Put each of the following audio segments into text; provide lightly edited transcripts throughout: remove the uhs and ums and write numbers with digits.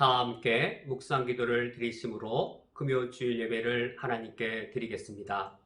다 함께 묵상 기도를 드리심으로 금요 주일 예배를 하나님께 드리겠습니다.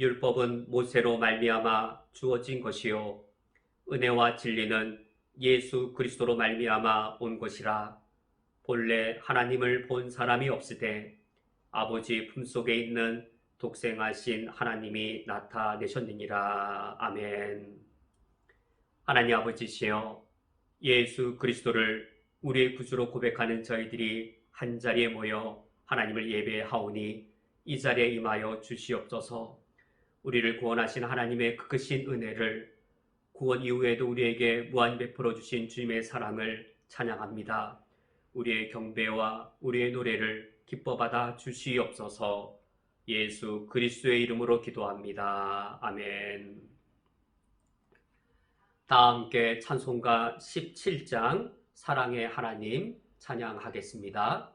율법은 모세로 말미암아 주어진 것이요 은혜와 진리는 예수 그리스도로 말미암아 온 것이라. 본래 하나님을 본 사람이 없으되 아버지 품속에 있는 독생하신 하나님이 나타내셨느니라. 아멘. 하나님 아버지시여, 예수 그리스도를 우리의 구주로 고백하는 저희들이 한자리에 모여 하나님을 예배하오니 이 자리에 임하여 주시옵소서. 우리를 구원하신 하나님의 크신 은혜를, 구원 이후에도 우리에게 무한 베풀어 주신 주님의 사랑을 찬양합니다. 우리의 경배와 우리의 노래를 기뻐 받아 주시옵소서. 예수 그리스도의 이름으로 기도합니다. 아멘. 다 함께 찬송가 17장 사랑의 하나님 찬양하겠습니다.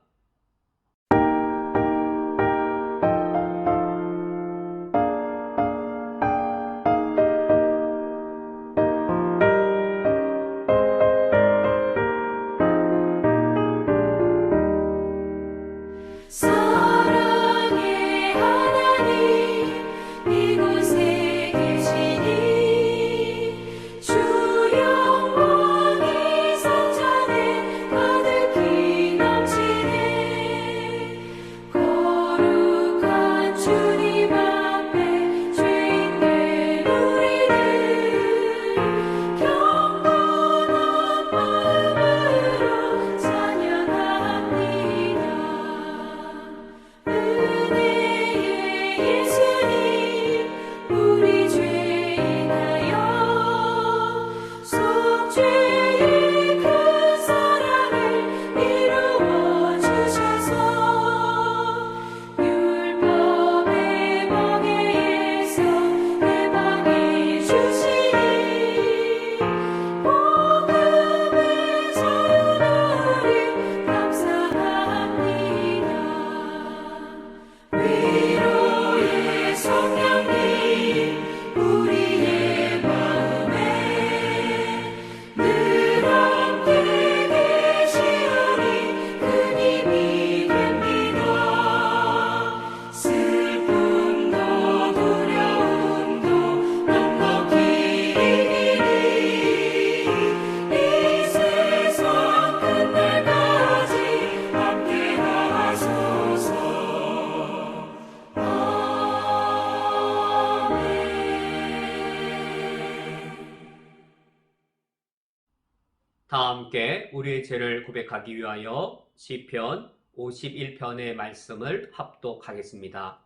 다 함께 우리의 죄를 고백하기 위하여 시편 51편의 말씀을 합독하겠습니다.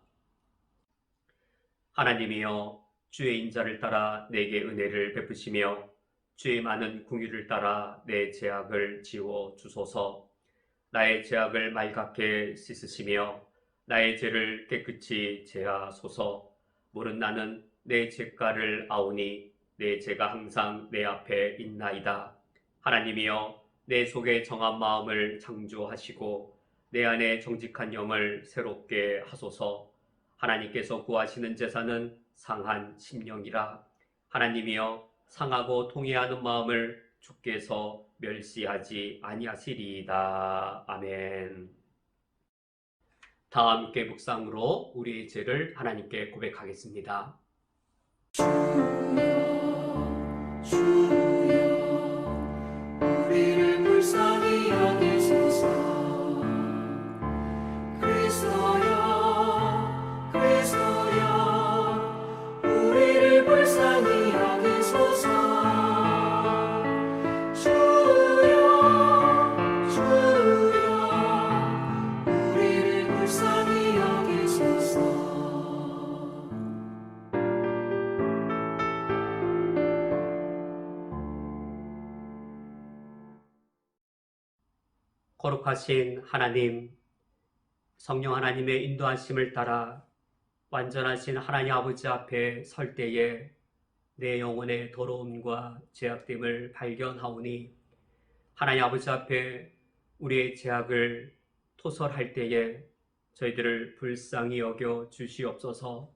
하나님이여, 주의 인자를 따라 내게 은혜를 베푸시며 주의 많은 긍휼을 따라 내 죄악을 지워 주소서. 나의 죄악을 말갛게 씻으시며 나의 죄를 깨끗이 제하소서. 모른 나는 내 죄가를 아오니 내 죄가 항상 내 앞에 있나이다. 하나님이여, 내 속에 정한 마음을 창조하시고 내 안에 정직한 영을 새롭게 하소서. 하나님께서 구하시는 제사는 상한 심령이라. 하나님이여, 상하고 통회하는 마음을 주께서 멸시하지 아니하시리이다. 아멘. 다 함께 묵상으로 우리의 죄를 하나님께 고백하겠습니다. 우리를 불쌍히 여기소서. 그리스도여, 그리스도여, 우리를 불쌍히 여기소서. 주여, 주여, 우리를 불쌍히 여기소서. 거룩하신 하나님, 성령 하나님의 인도하심을 따라 완전하신 하나님 아버지 앞에 설 때에 내 영혼의 더러움과 죄악됨을 발견하오니 하나님 아버지 앞에 우리의 죄악을 토설할 때에 저희들을 불쌍히 여겨 주시옵소서.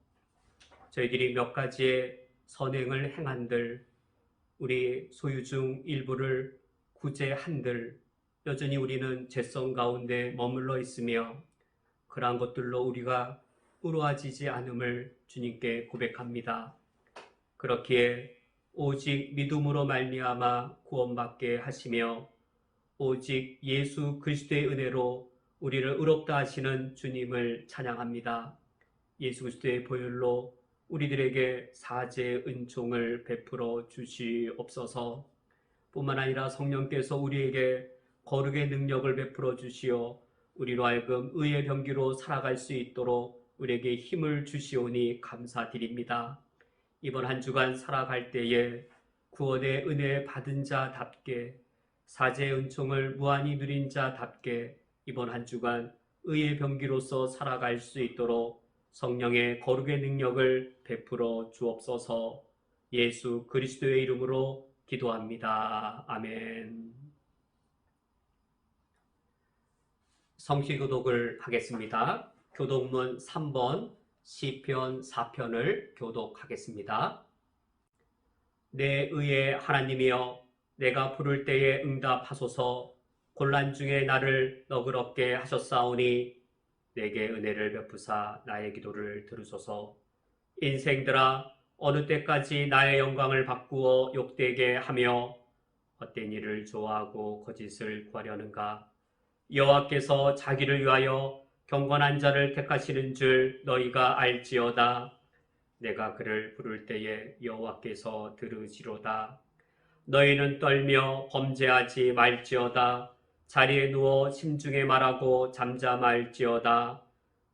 저희들이 몇 가지의 선행을 행한들 우리 소유 중 일부를 구제한들 여전히 우리는 죄성 가운데 머물러 있으며 그러한 것들로 우리가 의로워지지 않음을 주님께 고백합니다. 그렇기에 오직 믿음으로 말미암아 구원받게 하시며 오직 예수 그리스도의 은혜로 우리를 의롭다 하시는 주님을 찬양합니다. 예수 그리스도의 보혈로 우리들에게 사죄의 은총을 베풀어 주시옵소서. 뿐만 아니라 성령께서 우리에게 거룩의 능력을 베풀어 주시어 우리로 하여금 의의 병기로 살아갈 수 있도록 우리에게 힘을 주시오니 감사드립니다. 이번 한 주간 살아갈 때에 구원의 은혜 받은 자답게 사죄의 은총을 무한히 누린 자답게 이번 한 주간 의의 병기로서 살아갈 수 있도록 성령의 거룩의 능력을 베풀어 주옵소서. 예수 그리스도의 이름으로 기도합니다. 아멘. 성시교독을 하겠습니다. 교독문 3번 시편 4편을 교독하겠습니다. 내 의의 하나님이여 내가 부를 때에 응답하소서. 곤란 중에 나를 너그럽게 하셨사오니 내게 은혜를 베푸사 나의 기도를 들으소서. 인생들아 어느 때까지 나의 영광을 바꾸어 욕되게 하며 헛된 일을 좋아하고 거짓을 구하려는가. 여호와께서 자기를 위하여 경건한 자를 택하시는 줄 너희가 알지어다. 내가 그를 부를 때에 여호와께서 들으시로다. 너희는 떨며 범죄하지 말지어다. 자리에 누워 심중에 말하고 잠잠할지어다.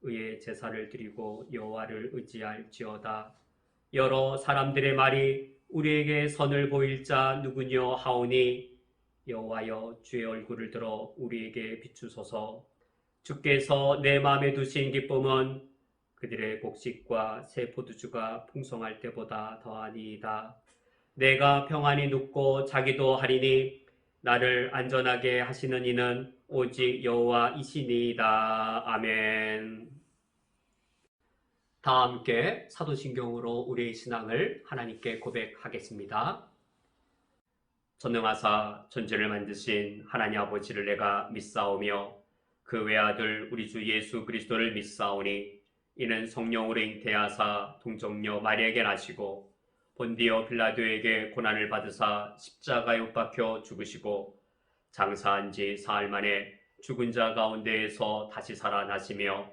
의의 제사를 드리고 여호와를 의지할지어다. 여러 사람들의 말이 우리에게 선을 보일 자 누구뇨 하오니 여호와여 주의 얼굴을 들어 우리에게 비추소서. 주께서 내 마음에 두신 기쁨은 그들의 곡식과 새 포도주가 풍성할 때보다 더하니이다. 내가 평안히 눕고 자기도 하리니 나를 안전하게 하시는 이는 오직 여호와이시니이다. 아멘. 다 함께 사도신경으로 우리의 신앙을 하나님께 고백하겠습니다. 전능하사 천지를 만드신 하나님 아버지를 내가 믿사오며 그 외아들 우리 주 예수 그리스도를 믿사오니 이는 성령으로 잉태하사 동정녀 마리아에게 나시고 본디오 빌라도에게 고난을 받으사 십자가에 못 박혀 죽으시고 장사한 지 사흘 만에 죽은 자 가운데에서 다시 살아나시며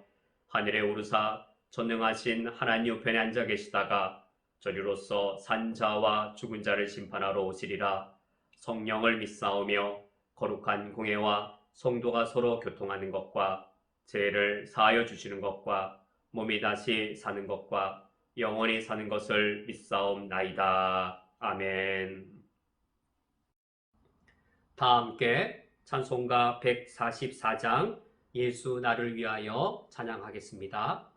하늘에 오르사 전능하신 하나님 우편에 앉아 계시다가 저리로서 산 자와 죽은 자를 심판하러 오시리라. 성령을 믿사오며 거룩한 공회와 성도가 서로 교통하는 것과 죄를 사하여 주시는 것과 몸이 다시 사는 것과 영원히 사는 것을 믿사옵나이다. 아멘. 다 함께 찬송가 144장 예수 나를 위하여 찬양하겠습니다.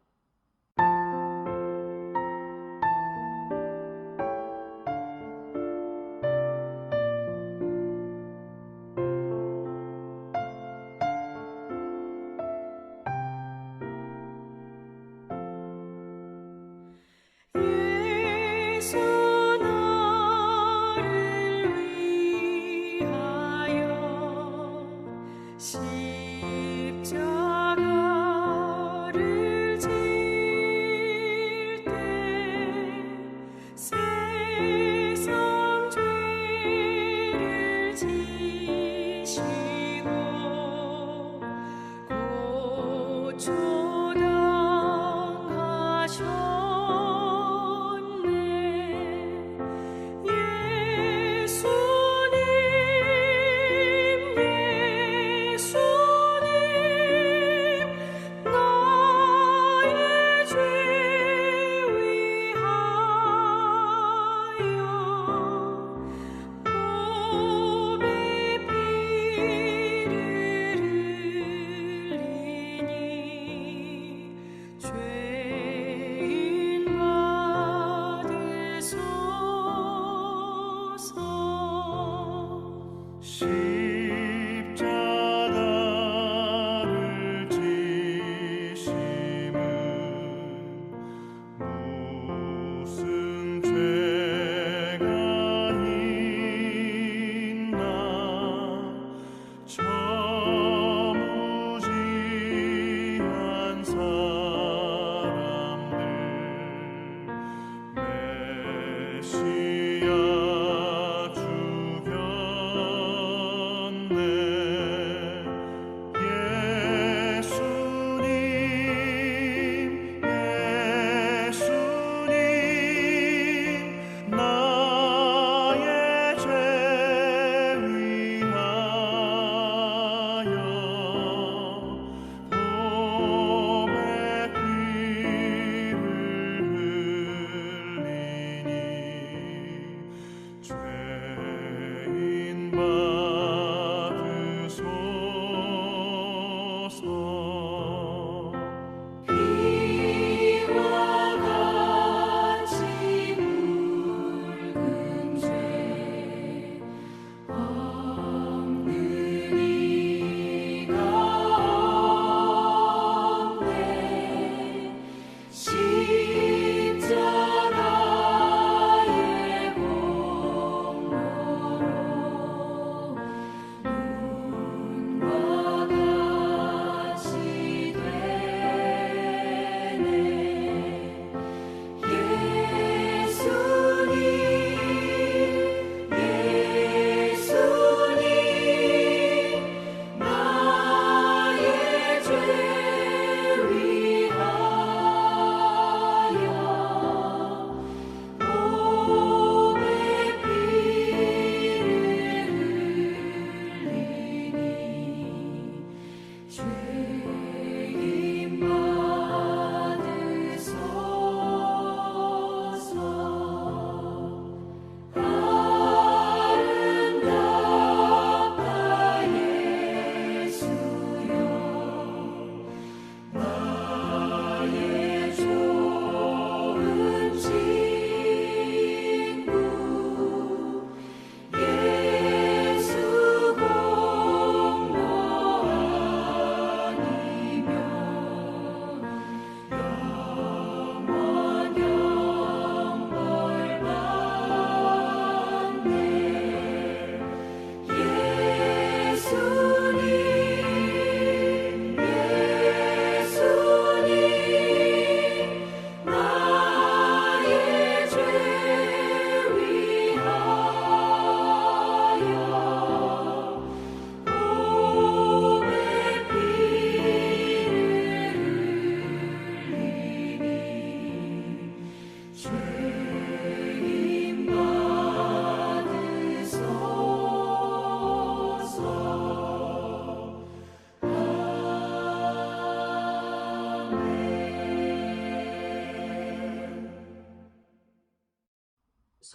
십자가를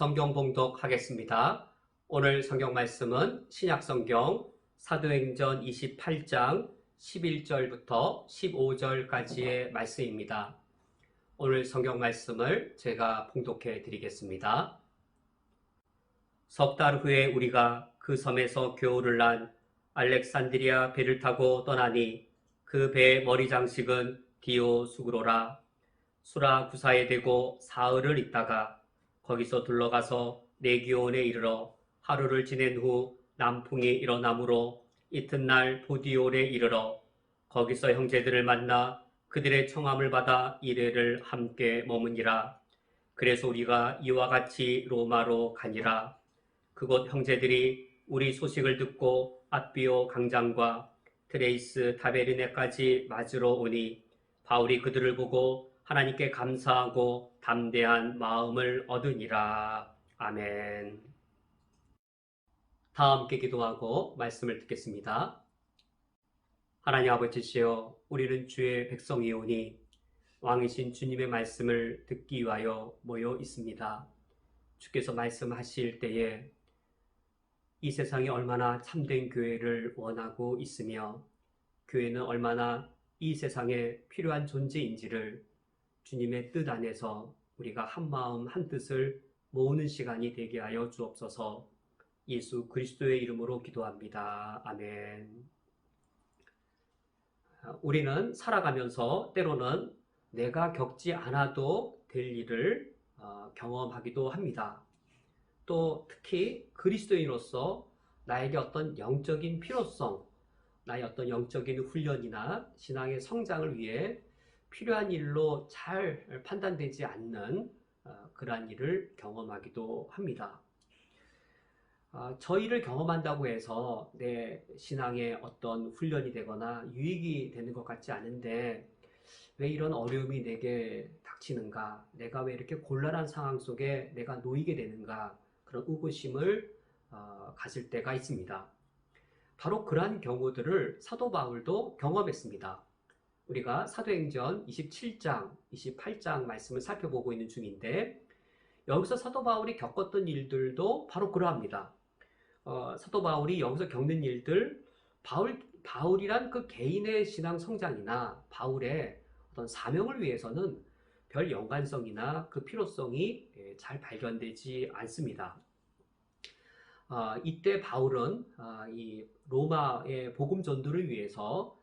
성경 봉독하겠습니다. 오늘 성경 말씀은 신약성경 사도행전 28장 11절부터 15절까지의 말씀입니다. 오늘 성경 말씀을 제가 봉독해 드리겠습니다. 석 달 후에 우리가 그 섬에서 교훈을 난 알렉산드리아 배를 타고 떠나니 그 배의 머리 장식은 디오수그로라. 수라구사에 대고 사흘을 있다가 거기서 둘러가서 레기온에 이르러 하루를 지낸 후 남풍이 일어나므로 이튿날 보디올에 이르러 거기서 형제들을 만나 그들의 청함을 받아 이레를 함께 머무니라. 그래서 우리가 이와 같이 로마로 가니라. 그곳 형제들이 우리 소식을 듣고 아비오 강장과 트레이스 타베르네까지 맞으러 오니 바울이 그들을 보고 하나님께 감사하고 담대한 마음을 얻으니라. 아멘. 다 함께 기도하고 말씀을 듣겠습니다. 하나님 아버지시여, 우리는 주의 백성이오니 왕이신 주님의 말씀을 듣기 위하여 모여 있습니다. 주께서 말씀하실 때에 이 세상이 얼마나 참된 교회를 원하고 있으며 교회는 얼마나 이 세상에 필요한 존재인지를 주님의 뜻 안에서 우리가 한 마음 한 뜻을 모으는 시간이 되게 하여 주옵소서. 예수 그리스도의 이름으로 기도합니다. 아멘. 우리는 살아가면서 때로는 내가 겪지 않아도 될 일을 경험하기도 합니다. 또 특히 그리스도인으로서 나에게 어떤 영적인 필요성, 나의 어떤 영적인 훈련이나 신앙의 성장을 위해 필요한 일로 잘 판단되지 않는 그러한 일을 경험하기도 합니다. 저 일을 경험한다고 해서 내 신앙에 어떤 훈련이 되거나 유익이 되는 것 같지 않은데 왜 이런 어려움이 내게 닥치는가? 내가 왜 이렇게 곤란한 상황 속에 내가 놓이게 되는가? 그런 의구심을 가질 때가 있습니다. 바로 그러한 경우들을 사도 바울도 경험했습니다. 우리가 사도행전 27장, 28장 말씀을 살펴보고 있는 중인데 여기서 사도 바울이 겪었던 일들도 바로 그러합니다. 사도 바울이 여기서 겪는 일들, 바울이란 그 개인의 신앙 성장이나 바울의 어떤 사명을 위해서는 별 연관성이나 그 필요성이 잘 발견되지 않습니다. 이때 바울은 이 로마의 복음 전도를 위해서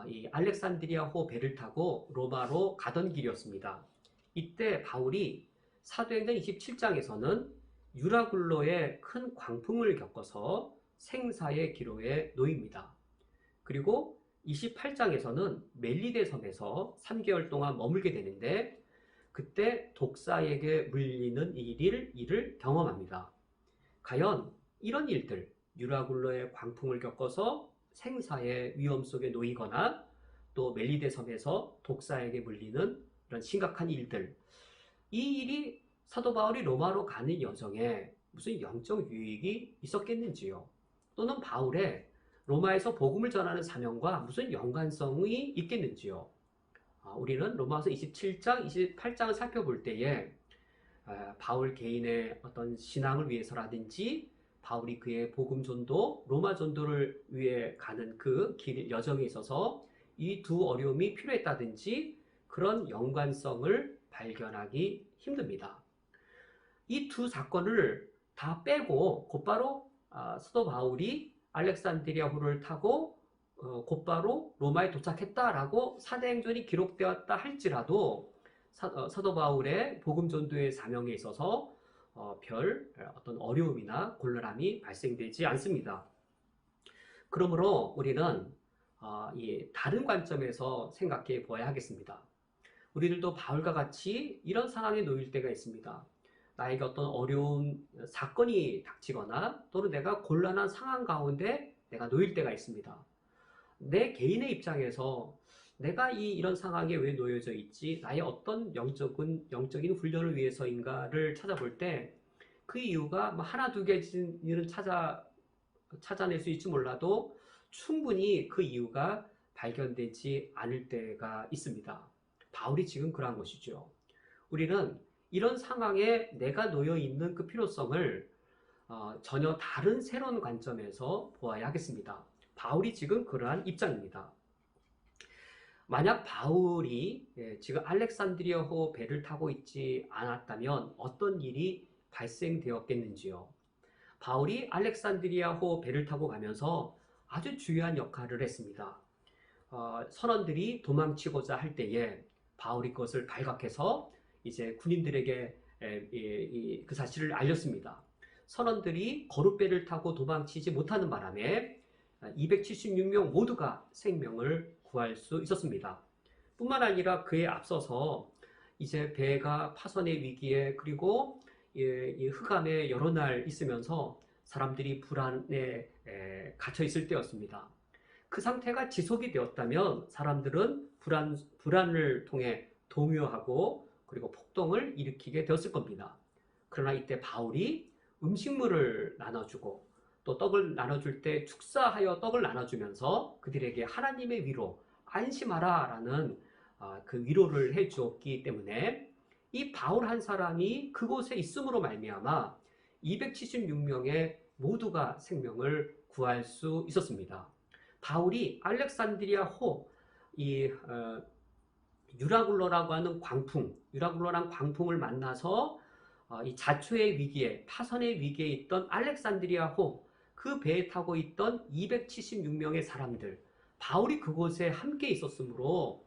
이 알렉산드리아호 배를 타고 로마로 가던 길이었습니다. 이때 바울이 사도행전 27장에서는 유라굴로의 큰 광풍을 겪어서 생사의 기로에 놓입니다. 그리고 28장에서는 멜리데 섬에서 3개월 동안 머물게 되는데 그때 독사에게 물리는 일을 경험합니다. 과연 이런 일들, 유라굴로의 광풍을 겪어서 생사의 위험 속에 놓이거나 또 멜리데 섬에서 독사에게 물리는 이런 심각한 일들, 이 일이 사도 바울이 로마로 가는 여정에 무슨 영적 유익이 있었겠는지요? 또는 바울의 로마에서 복음을 전하는 사명과 무슨 연관성이 있겠는지요? 우리는 로마서 27장, 28장을 살펴볼 때에 바울 개인의 어떤 신앙을 위해서라든지 바울이 그의 복음 전도, 로마 전도를 위해 가는 그 길 여정에 있어서 이 두 어려움이 필요했다든지 그런 연관성을 발견하기 힘듭니다. 이 두 사건을 다 빼고 곧바로 사도 바울이 알렉산드리아호를 타고 곧바로 로마에 도착했다라고 사도행전이 기록되었다 할지라도 사도 바울의 복음 전도의 사명에 있어서 별 어떤 어려움이나 곤란함이 발생되지 않습니다. 그러므로 우리는 이 다른 관점에서 생각해 보아야 하겠습니다. 우리들도 바울과 같이 이런 상황에 놓일 때가 있습니다. 나에게 어떤 어려운 사건이 닥치거나 또는 내가 곤란한 상황 가운데 내가 놓일 때가 있습니다. 내 개인의 입장에서 내가 이런 상황에 왜 놓여져 있지? 나의 어떤 영적인 훈련을 위해서인가를 찾아볼 때 그 이유가 하나 두 개는 찾아낼 수 있지 몰라도 충분히 그 이유가 발견되지 않을 때가 있습니다. 바울이 지금 그러한 것이죠. 우리는 이런 상황에 내가 놓여 있는 그 필요성을 전혀 다른 새로운 관점에서 보아야 하겠습니다. 바울이 지금 그러한 입장입니다. 만약 바울이 지금 알렉산드리아호 배를 타고 있지 않았다면 어떤 일이 발생되었겠는지요? 바울이 알렉산드리아호 배를 타고 가면서 아주 중요한 역할을 했습니다. 선원들이 도망치고자 할 때에 바울이 그것을 발각해서 이제 군인들에게 그 사실을 알렸습니다. 선원들이 거룻배를 타고 도망치지 못하는 바람에 276명 모두가 생명을 구할 수 있었습니다. 뿐만 아니라 그에 앞서서 이제 배가 파손의 위기에 그리고 이 흑암에 여러 날 있으면서 사람들이 불안에 갇혀 있을 때였습니다. 그 상태가 지속이 되었다면 사람들은 불안을 통해 동요하고 그리고 폭동을 일으키게 되었을 겁니다. 그러나 이때 바울이 음식물을 나눠주고 또 떡을 나눠줄 때 축사하여 떡을 나눠주면서 그들에게 하나님의 위로, 안심하라 라는 그 위로를 해주었기 때문에 이 바울 한 사람이 그곳에 있음으로 말미암아 276명의 모두가 생명을 구할 수 있었습니다. 바울이 알렉산드리아호 유라굴로라고 하는 유라굴로란 광풍을 만나서 이 자초의 위기에, 파선의 위기에 있던 알렉산드리아호 그 배에 타고 있던 276명의 사람들, 바울이 그곳에 함께 있었으므로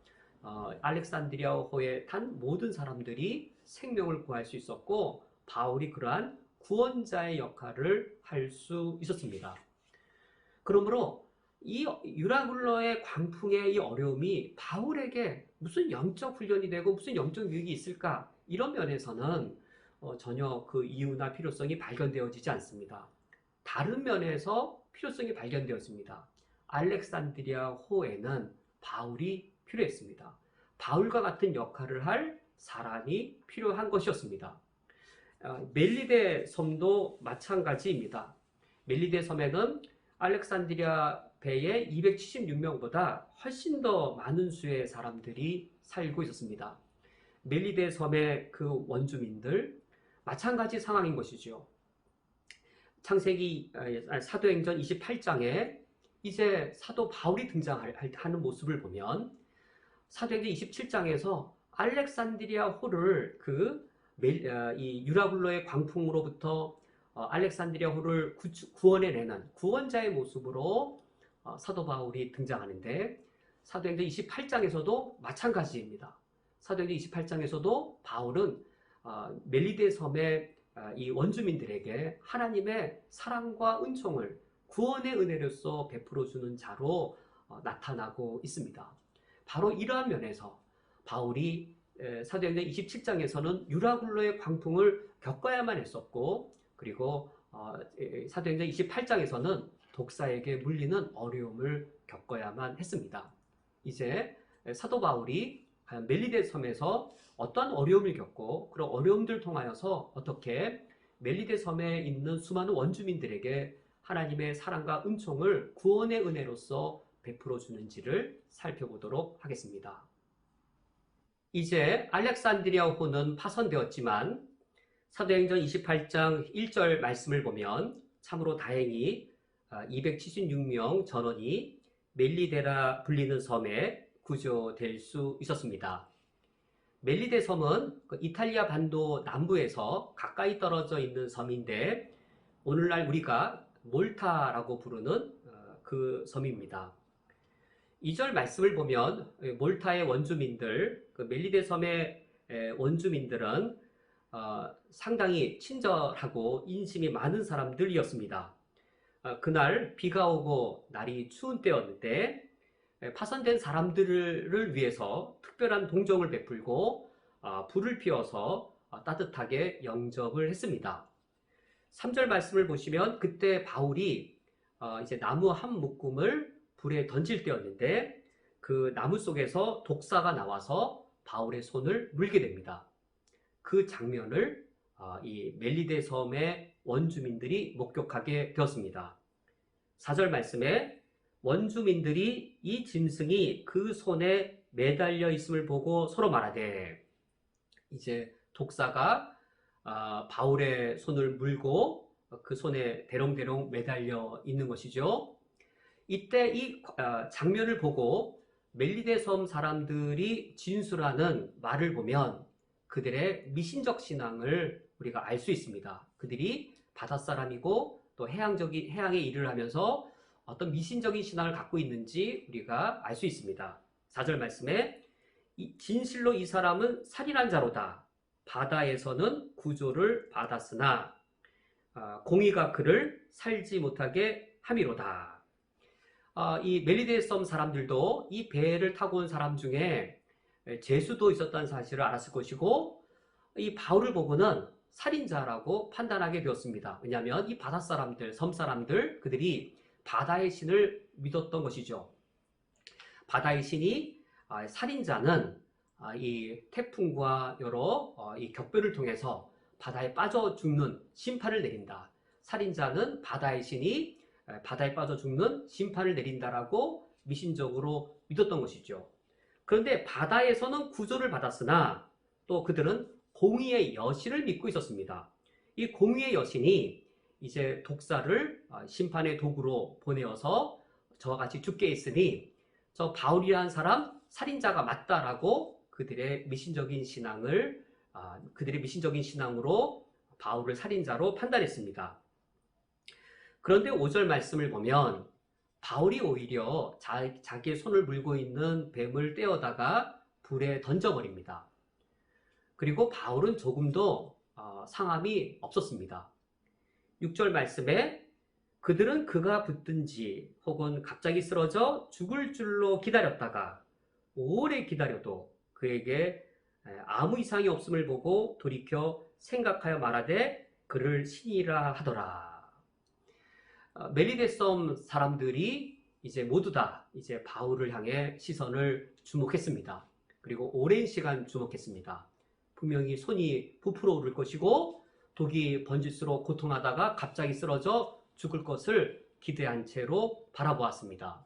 알렉산드리아호에 탄 모든 사람들이 생명을 구할 수 있었고 바울이 그러한 구원자의 역할을 할 수 있었습니다. 그러므로 이 유라굴로의 광풍의 이 어려움이 바울에게 무슨 영적 훈련이 되고 무슨 영적 유익이 있을까? 이런 면에서는 전혀 그 이유나 필요성이 발견되어지지 않습니다. 다른 면에서 필요성이 발견되었습니다. 알렉산드리아 호에는 바울이 필요했습니다. 바울과 같은 역할을 할 사람이 필요한 것이었습니다. 멜리데 섬도 마찬가지입니다. 멜리데 섬에는 알렉산드리아 배의 276명보다 훨씬 더 많은 수의 사람들이 살고 있었습니다. 멜리데 섬의 그 원주민들 마찬가지 상황인 것이죠. 창세기 사도행전 28장에 이제 사도 바울이 등장하는 모습을 보면 사도행전 27장에서 알렉산드리아 호를 이 유라굴로의 광풍으로부터 알렉산드리아 호를 구원해내는 구원자의 모습으로 사도 바울이 등장하는데 사도행전 28장에서도 마찬가지입니다. 사도행전 28장에서도 바울은 멜리데 섬의 이 원주민들에게 하나님의 사랑과 은총을 구원의 은혜로서 베풀어주는 자로 나타나고 있습니다. 바로 이러한 면에서 바울이 사도행전 27장에서는 유라굴로의 광풍을 겪어야만 했었고, 그리고 사도행전 28장에서는 독사에게 물리는 어려움을 겪어야만 했습니다. 이제 사도 바울이 멜리데 섬에서 어떠한 어려움을 겪고 그런 어려움들을 통하여서 어떻게 멜리데 섬에 있는 수많은 원주민들에게 하나님의 사랑과 은총을 구원의 은혜로서 베풀어 주는지를 살펴보도록 하겠습니다. 이제 알렉산드리아 호는 파손되었지만 사도행전 28장 1절 말씀을 보면 참으로 다행히 276명 전원이 멜리데라 불리는 섬에 구조될 수 있었습니다. 멜리데 섬은 이탈리아 반도 남부에서 가까이 떨어져 있는 섬인데 오늘날 우리가 몰타라고 부르는 그 섬입니다. 2절 말씀을 보면 몰타의 원주민들, 멜리데 섬의 원주민들은 상당히 친절하고 인심이 많은 사람들이었습니다. 그날 비가 오고 날이 추운 때였는데 파손된 사람들을 위해서 특별한 동정을 베풀고 불을 피워서 따뜻하게 영접을 했습니다. 3절 말씀을 보시면 그때 바울이 이제 나무 한 묶음을 불에 던질 때였는데 그 나무 속에서 독사가 나와서 바울의 손을 물게 됩니다. 그 장면을 이 멜리데 섬의 원주민들이 목격하게 되었습니다. 4절 말씀에 원주민들이 이 짐승이 그 손에 매달려 있음을 보고 서로 말하되, 이제 독사가 바울의 손을 물고 그 손에 대롱대롱 매달려 있는 것이죠. 이때 이 장면을 보고 멜리데 섬 사람들이 진술하는 말을 보면 그들의 미신적 신앙을 우리가 알 수 있습니다. 그들이 바닷사람이고 또 해양의 일을 하면서 어떤 미신적인 신앙을 갖고 있는지 우리가 알 수 있습니다. 4절 말씀에 진실로 이 사람은 살인한 자로다. 바다에서는 구조를 받았으나 공의가 그를 살지 못하게 함이로다. 이 멜리데 섬 사람들도 이 배를 타고 온 사람 중에 죄수도 있었다는 사실을 알았을 것이고 이 바울을 보고는 살인자라고 판단하게 되었습니다. 왜냐하면 이 바닷사람들, 섬사람들 그들이 바다의 신을 믿었던 것이죠. 바다의 신이 살인자는 이 태풍과 여러 이 격변을 통해서 바다에 빠져 죽는 심판을 내린다. 살인자는 바다의 신이 바다에 빠져 죽는 심판을 내린다라고 미신적으로 믿었던 것이죠. 그런데 바다에서는 구조를 받았으나 또 그들은 공의의 여신을 믿고 있었습니다. 이 공의의 여신이 이제 독사를 심판의 도구로 보내어서 저와 같이 죽게 했으니 저 바울이라는 사람 살인자가 맞다라고 그들의 미신적인 신앙으로 바울을 살인자로 판단했습니다. 그런데 5절 말씀을 보면 바울이 오히려 자기의 손을 물고 있는 뱀을 떼어다가 불에 던져버립니다. 그리고 바울은 조금도 상함이 없었습니다. 6절 말씀에 그들은 그가 붙든지 혹은 갑자기 쓰러져 죽을 줄로 기다렸다가 오래 기다려도 그에게 아무 이상이 없음을 보고 돌이켜 생각하여 말하되 그를 신이라 하더라. 멜리데 섬 사람들이 이제 모두 다 이제 바울을 향해 시선을 주목했습니다. 그리고 오랜 시간 주목했습니다. 분명히 손이 부풀어 오를 것이고 독이 번질수록 고통하다가 갑자기 쓰러져 죽을 것을 기대한 채로 바라보았습니다.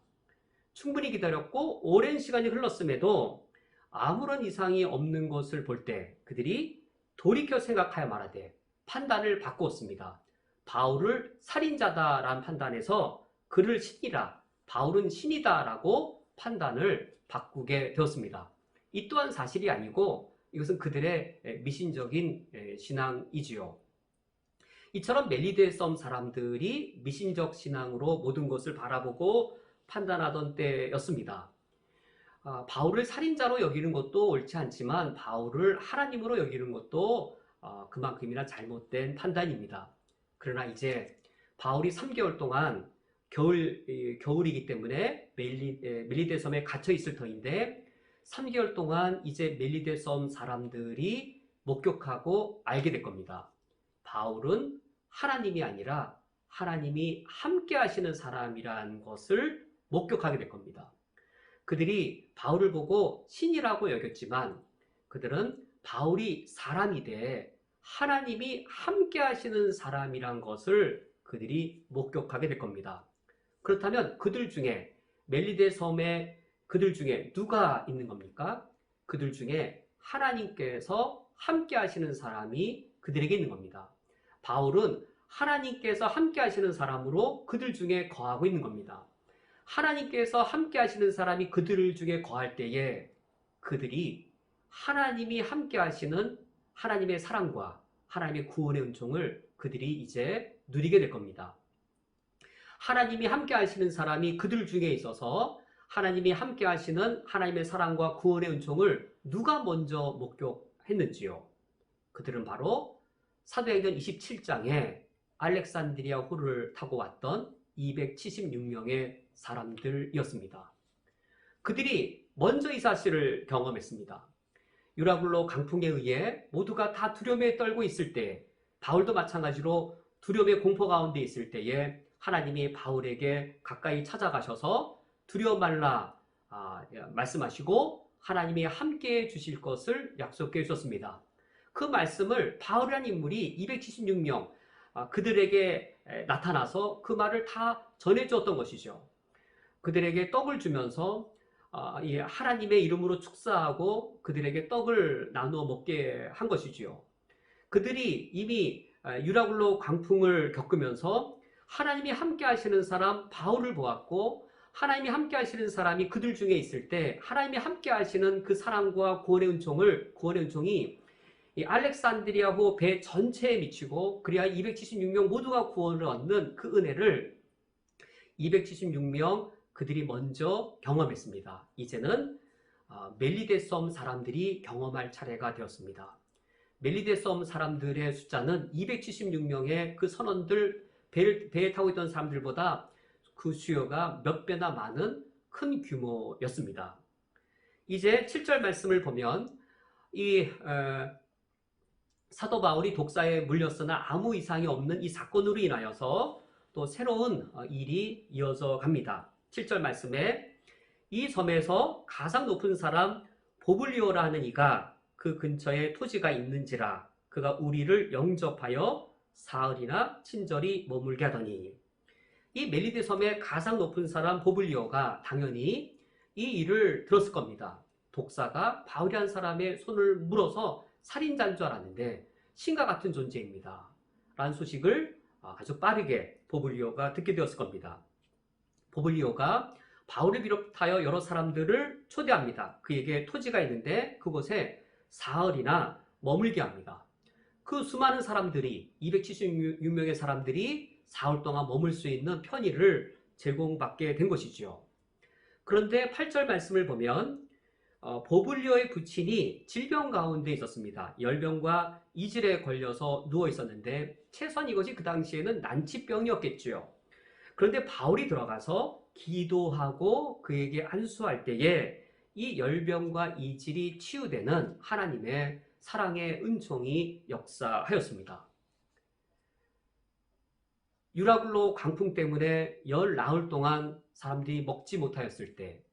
충분히 기다렸고 오랜 시간이 흘렀음에도 아무런 이상이 없는 것을 볼 때 그들이 돌이켜 생각하여 말하되 판단을 바꾸었습니다. 바울을 살인자다라는 판단에서 그를 신이라, 바울은 신이다라고 판단을 바꾸게 되었습니다. 이 또한 사실이 아니고 이것은 그들의 미신적인 신앙이지요. 이처럼 멜리데 섬 사람들이 미신적 신앙으로 모든 것을 바라보고 판단하던 때였습니다. 바울을 살인자로 여기는 것도 옳지 않지만 바울을 하나님으로 여기는 것도 그만큼이나 잘못된 판단입니다. 그러나 이제 바울이 3개월 동안 겨울이기 때문에 멜리데 섬에 갇혀 있을 터인데 3개월 동안 이제 멜리데 섬 사람들이 목격하고 알게 될 겁니다. 바울은 하나님이 아니라 하나님이 함께 하시는 사람이라는 것을 목격하게 될 겁니다. 그들이 바울을 보고 신이라고 여겼지만 그들은 바울이 사람이 돼 하나님이 함께 하시는 사람이란 것을 그들이 목격하게 될 겁니다. 그렇다면 그들 중에 멜리데 섬에 그들 중에 누가 있는 겁니까? 그들 중에 하나님께서 함께 하시는 사람이 그들에게 있는 겁니다. 바울은 하나님께서 함께 하시는 사람으로 그들 중에 거하고 있는 겁니다. 하나님께서 함께 하시는 사람이 그들 중에 거할 때에 그들이 하나님이 함께 하시는 하나님의 사랑과 하나님의 구원의 은총을 그들이 이제 누리게 될 겁니다. 하나님이 함께 하시는 사람이 그들 중에 있어서 하나님이 함께 하시는 하나님의 사랑과 구원의 은총을 누가 먼저 목격했는지요? 그들은 바로 사도행전 27장에 알렉산드리아 호를 타고 왔던 276명의 사람들이었습니다. 그들이 먼저 이 사실을 경험했습니다. 유라굴로 강풍에 의해 모두가 다 두려움에 떨고 있을 때 바울도 마찬가지로 두려움의 공포 가운데 있을 때에 하나님이 바울에게 가까이 찾아가셔서 두려워 말라 말씀하시고 하나님이 함께해 주실 것을 약속해 주셨습니다. 그 말씀을 바울이라는 인물이 276명 그들에게 나타나서 그 말을 다 전해주었던 것이죠. 그들에게 떡을 주면서 하나님의 이름으로 축사하고 그들에게 떡을 나누어 먹게 한 것이지요. 그들이 이미 유라굴로 광풍을 겪으면서 하나님이 함께 하시는 사람 바울을 보았고 하나님이 함께 하시는 사람이 그들 중에 있을 때 하나님이 함께 하시는 그 사랑과 구원의 은총이 이 알렉산드리아호 배 전체에 미치고 그래야 276명 모두가 구원을 얻는 그 은혜를 276명 그들이 먼저 경험했습니다. 이제는 멜리데 섬 사람들이 경험할 차례가 되었습니다. 멜리데 섬 사람들의 숫자는 276명의 그 선원들 배에 타고 있던 사람들보다 그 수요가 몇 배나 많은 큰 규모였습니다. 이제 7절 말씀을 보면 사도 바울이 독사에 물렸으나 아무 이상이 없는 이 사건으로 인하여서 또 새로운 일이 이어져 갑니다. 7절 말씀에 이 섬에서 가장 높은 사람 보블리오라 하는 이가 그 근처에 토지가 있는지라 그가 우리를 영접하여 사흘이나 친절히 머물게 하더니 이 멜리데 섬의 가장 높은 사람 보블리오가 당연히 이 일을 들었을 겁니다. 독사가 바울이라는 사람의 손을 물어서 살인자인 줄 알았는데 신과 같은 존재입니다. 라는 소식을 아주 빠르게 보블리오가 듣게 되었을 겁니다. 보블리오가 바울을 비롯하여 여러 사람들을 초대합니다. 그에게 토지가 있는데 그곳에 사흘이나 머물게 합니다. 그 수많은 사람들이 276명의 사람들이 사흘 동안 머물 수 있는 편의를 제공받게 된 것이지요. 그런데 8절 말씀을 보면 보블리오의 부친이 질병 가운데 있었습니다. 열병과 이질에 걸려서 누워 있었는데 최소한 이것이 그 당시에는 난치병이었겠죠. 그런데 바울이 들어가서 기도하고 그에게 안수할 때에 이 열병과 이질이 치유되는 하나님의 사랑의 은총이 역사하였습니다. 유라굴로 광풍 때문에 열 나흘 동안 사람들이 먹지 못하였을 때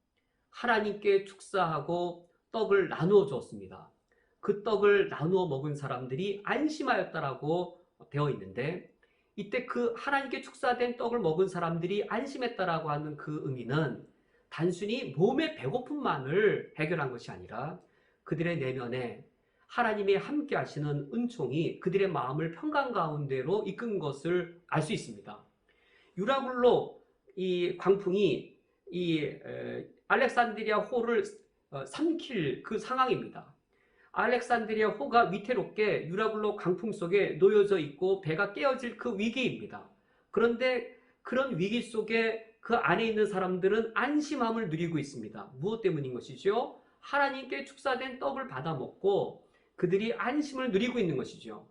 하나님께 축사하고 떡을 나누어 주었습니다. 그 떡을 나누어 먹은 사람들이 안심하였다라고 되어 있는데, 이때 그 하나님께 축사된 떡을 먹은 사람들이 안심했다라고 하는 그 의미는 단순히 몸의 배고픔만을 해결한 것이 아니라 그들의 내면에 하나님이 함께 하시는 은총이 그들의 마음을 평강 가운데로 이끈 것을 알 수 있습니다. 유라굴로 이 광풍이 알렉산드리아 호를 삼킬 그 상황입니다. 알렉산드리아 호가 위태롭게 유라굴로 광풍 속에 놓여져 있고 배가 깨어질 그 위기입니다. 그런데 그런 위기 속에 그 안에 있는 사람들은 안심함을 누리고 있습니다. 무엇 때문인 것이죠? 하나님께 축사된 떡을 받아 먹고 그들이 안심을 누리고 있는 것이죠.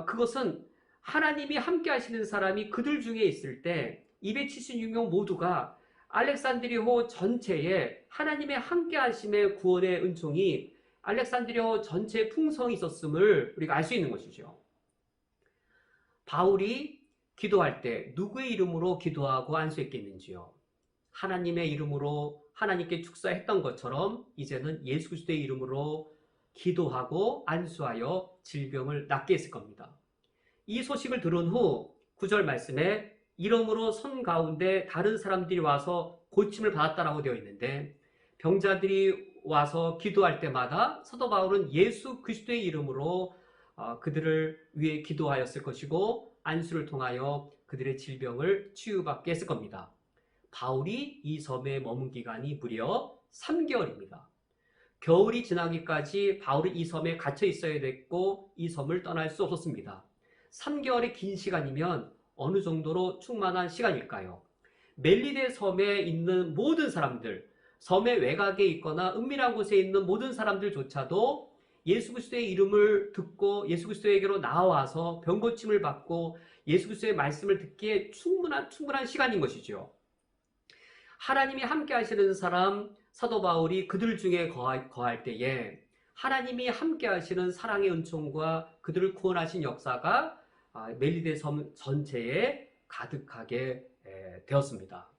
그것은 하나님이 함께 하시는 사람이 그들 중에 있을 때 276명 모두가 알렉산드리아호 전체에 하나님의 함께 하심의 구원의 은총이 알렉산드리아호 전체에 풍성히 있었음을 우리가 알 수 있는 것이죠. 바울이 기도할 때 누구의 이름으로 기도하고 안수했겠는지요? 하나님의 이름으로 하나님께 축사했던 것처럼 이제는 예수 그리스도의 이름으로 기도하고 안수하여 질병을 낫게 했을 겁니다. 이 소식을 들은 후 9절 말씀에 이름으로 선 가운데 다른 사람들이 와서 고침을 받았다라고 되어 있는데, 병자들이 와서 기도할 때마다 사도 바울은 예수 그리스도의 이름으로 그들을 위해 기도하였을 것이고 안수를 통하여 그들의 질병을 치유받게 했을 겁니다. 바울이 이 섬에 머문 기간이 무려 3개월입니다. 겨울이 지나기까지 바울이 이 섬에 갇혀 있어야 됐고 이 섬을 떠날 수 없었습니다. 3개월의 긴 시간이면 어느 정도로 충만한 시간일까요? 멜리데 섬에 있는 모든 사람들, 섬의 외곽에 있거나 은밀한 곳에 있는 모든 사람들조차도 예수 그리스도의 이름을 듣고 예수 그리스도에게로 나와서 병고침을 받고 예수 그리스도의 말씀을 듣기에 충분한 시간인 것이죠. 하나님이 함께 하시는 사람 사도 바울이 그들 중에 거할 때에 하나님이 함께 하시는 사랑의 은총과 그들을 구원하신 역사가 멜리데 섬 전체에 가득하게 되었습니다.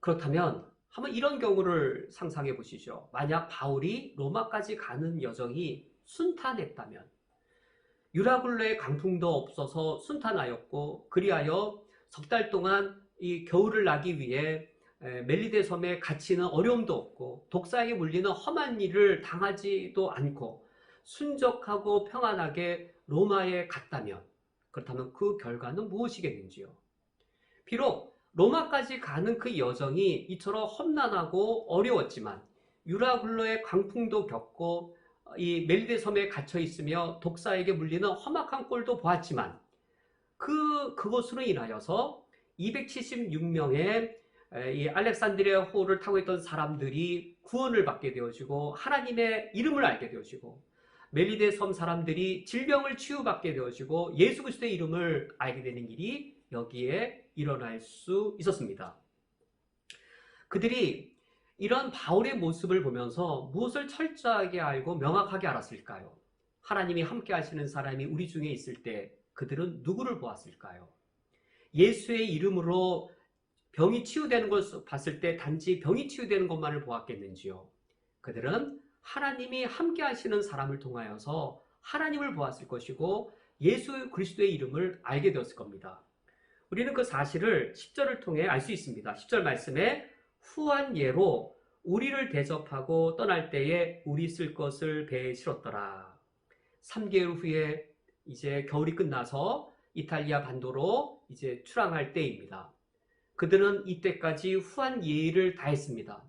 그렇다면 한번 이런 경우를 상상해 보시죠. 만약 바울이 로마까지 가는 여정이 순탄했다면, 유라굴로의 강풍도 없어서 순탄하였고 그리하여 석 달 동안 이 겨울을 나기 위해 멜리데 섬에 갇히는 어려움도 없고 독사에게 물리는 험한 일을 당하지도 않고 순적하고 평안하게 로마에 갔다면, 그렇다면 그 결과는 무엇이겠는지요? 비록 로마까지 가는 그 여정이 이처럼 험난하고 어려웠지만 유라굴로의 광풍도 겪고 이 멜리데 섬에 갇혀 있으며 독사에게 물리는 험악한 꼴도 보았지만 그것으로 인하여서 276명의 이 알렉산드리아 호를 타고 있던 사람들이 구원을 받게 되어지고 하나님의 이름을 알게 되어지고 멜리데 섬 사람들이 질병을 치유받게 되어지고 예수 그리스도의 이름을 알게 되는 일이 여기에 일어날 수 있었습니다. 그들이 이런 바울의 모습을 보면서 무엇을 철저하게 알고 명확하게 알았을까요? 하나님이 함께 하시는 사람이 우리 중에 있을 때 그들은 누구를 보았을까요? 예수의 이름으로 병이 치유되는 것을 봤을 때 단지 병이 치유되는 것만을 보았겠는지요? 그들은 하나님이 함께 하시는 사람을 통하여서 하나님을 보았을 것이고 예수 그리스도의 이름을 알게 되었을 겁니다. 우리는 그 사실을 10절을 통해 알 수 있습니다. 10절 말씀에 후한 예로 우리를 대접하고 떠날 때에 우리 쓸 것을 배에 실었더라. 3개월 후에 이제 겨울이 끝나서 이탈리아 반도로 이제 출항할 때입니다. 그들은 이때까지 후한 예의를 다했습니다.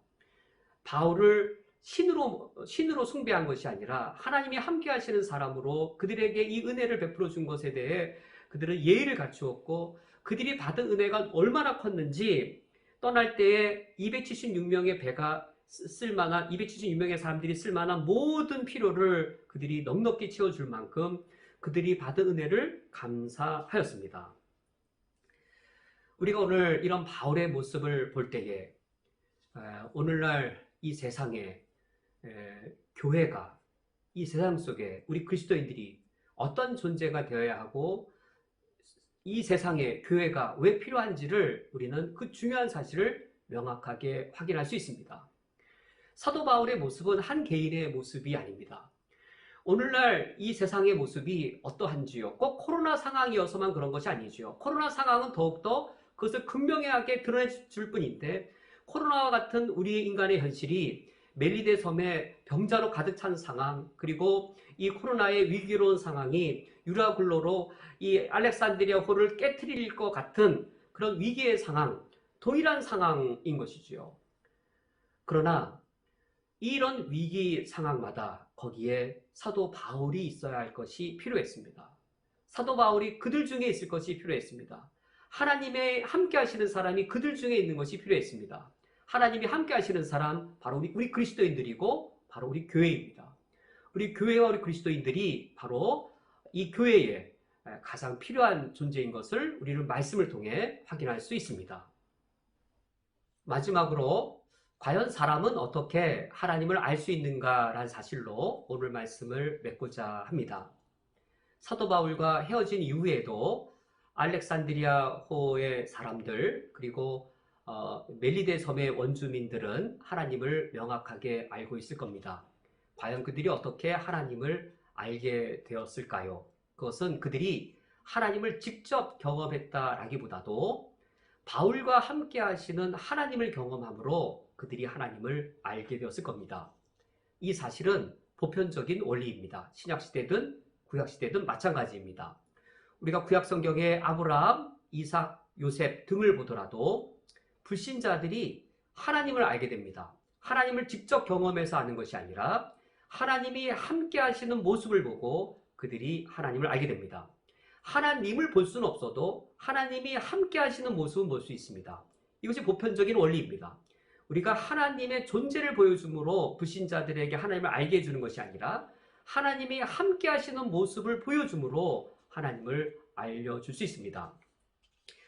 바울을 신으로 숭배한 것이 아니라 하나님이 함께 하시는 사람으로 그들에게 이 은혜를 베풀어 준 것에 대해 그들은 예의를 갖추었고 그들이 받은 은혜가 얼마나 컸는지 떠날 때에 276명의 배가 쓸만한 276명의 사람들이 쓸만한 모든 필요를 그들이 넉넉히 채워줄 만큼 그들이 받은 은혜를 감사하였습니다. 우리가 오늘 이런 바울의 모습을 볼 때에 오늘날 이 세상에 교회가 이 세상 속에 우리 그리스도인들이 어떤 존재가 되어야 하고 이 세상에 교회가 왜 필요한지를 우리는 그 중요한 사실을 명확하게 확인할 수 있습니다. 사도 바울의 모습은 한 개인의 모습이 아닙니다. 오늘날 이 세상의 모습이 어떠한지요? 꼭 코로나 상황이어서만 그런 것이 아니지요. 코로나 상황은 더욱더 그것을 극명하게 드러내줄 뿐인데 코로나와 같은 우리 인간의 현실이 멜리데 섬에 병자로 가득 찬 상황, 그리고 이 코로나의 위기로운 상황이 유라굴로로 이 알렉산드리아호를 깨트릴 것 같은 그런 위기의 상황, 동일한 상황인 것이지요. 그러나 이런 위기 상황마다 거기에 사도 바울이 있어야 할 것이 필요했습니다. 사도 바울이 그들 중에 있을 것이 필요했습니다. 하나님의 함께 하시는 사람이 그들 중에 있는 것이 필요했습니다. 하나님이 함께 하시는 사람, 바로 우리 그리스도인들이고 바로 우리 교회입니다. 우리 교회와 우리 그리스도인들이 바로 이 교회에 가장 필요한 존재인 것을 우리는 말씀을 통해 확인할 수 있습니다. 마지막으로 과연 사람은 어떻게 하나님을 알 수 있는가라는 사실로 오늘 말씀을 맺고자 합니다. 사도 바울과 헤어진 이후에도 알렉산드리아호의 사람들 그리고 멜리데 섬의 원주민들은 하나님을 명확하게 알고 있을 겁니다. 과연 그들이 어떻게 하나님을 알게 되었을까요? 그것은 그들이 하나님을 직접 경험했다라기보다도 바울과 함께 하시는 하나님을 경험함으로 그들이 하나님을 알게 되었을 겁니다. 이 사실은 보편적인 원리입니다. 신약시대든 구약시대든 마찬가지입니다. 우리가 구약성경의 아브라함, 이삭, 요셉 등을 보더라도 불신자들이 하나님을 알게 됩니다. 하나님을 직접 경험해서 아는 것이 아니라 하나님이 함께 하시는 모습을 보고 그들이 하나님을 알게 됩니다. 하나님을 볼 수는 없어도 하나님이 함께 하시는 모습은 볼 수 있습니다. 이것이 보편적인 원리입니다. 우리가 하나님의 존재를 보여줌으로 불신자들에게 하나님을 알게 해주는 것이 아니라 하나님이 함께 하시는 모습을 보여줌으로 하나님을 알려줄 수 있습니다.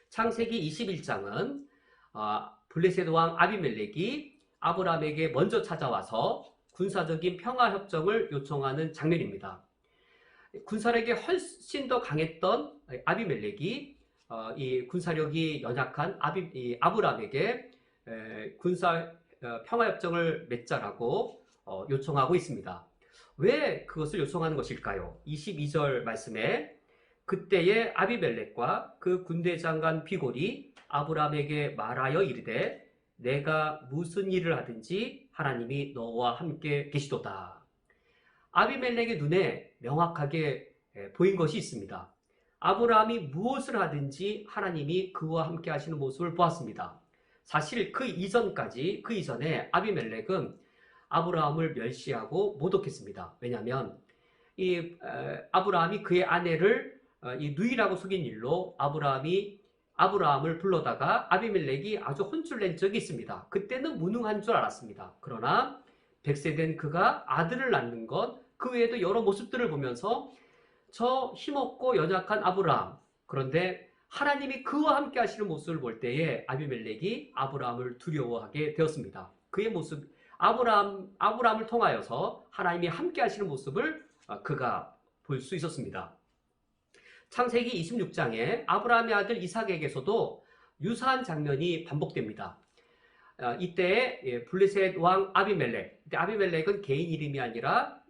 창세기 21장은 블레셋 왕 아비멜렉이 아브라함에게 먼저 찾아와서 군사적인 평화협정을 요청하는 장면입니다. 군사력이 훨씬 더 강했던 아비멜렉이 이 군사력이 연약한 아브라함에게 군사 평화협정을 맺자라고 요청하고 있습니다. 왜 그것을 요청하는 것일까요? 22절 말씀에 그때의 아비멜렉과 그 군대 장관 비골이 아브라함에게 말하여 이르되 내가 무슨 일을 하든지 하나님이 너와 함께 계시도다. 아비멜렉의 눈에 명확하게 보인 것이 있습니다. 아브라함이 무엇을 하든지 하나님이 그와 함께 하시는 모습을 보았습니다. 사실 그 이전에 아비멜렉은 아브라함을 멸시하고 모독했습니다. 왜냐하면 아브라함이 그의 아내를 이 누이라고 속인 일로 아브라함을 불러다가 아비멜렉이 아주 혼쭐 낸 적이 있습니다. 그때는 무능한 줄 알았습니다. 그러나 100세 된 그가 아들을 낳는 것, 그 외에도 여러 모습들을 보면서 저 힘없고 연약한 아브라함, 그런데 하나님이 그와 함께 하시는 모습을 볼 때에 아비멜렉이 아브라함을 두려워하게 되었습니다. 그의 모습, 아브라함을 통하여서 하나님이 함께 하시는 모습을 그가 볼 수 있었습니다. 창세기 26장에 아브라함의 아들 이삭에게서도 유사한 장면이 반복됩니다. 이때 블레셋 왕 아비멜렉, 아비멜렉은 개인 이름이 아니라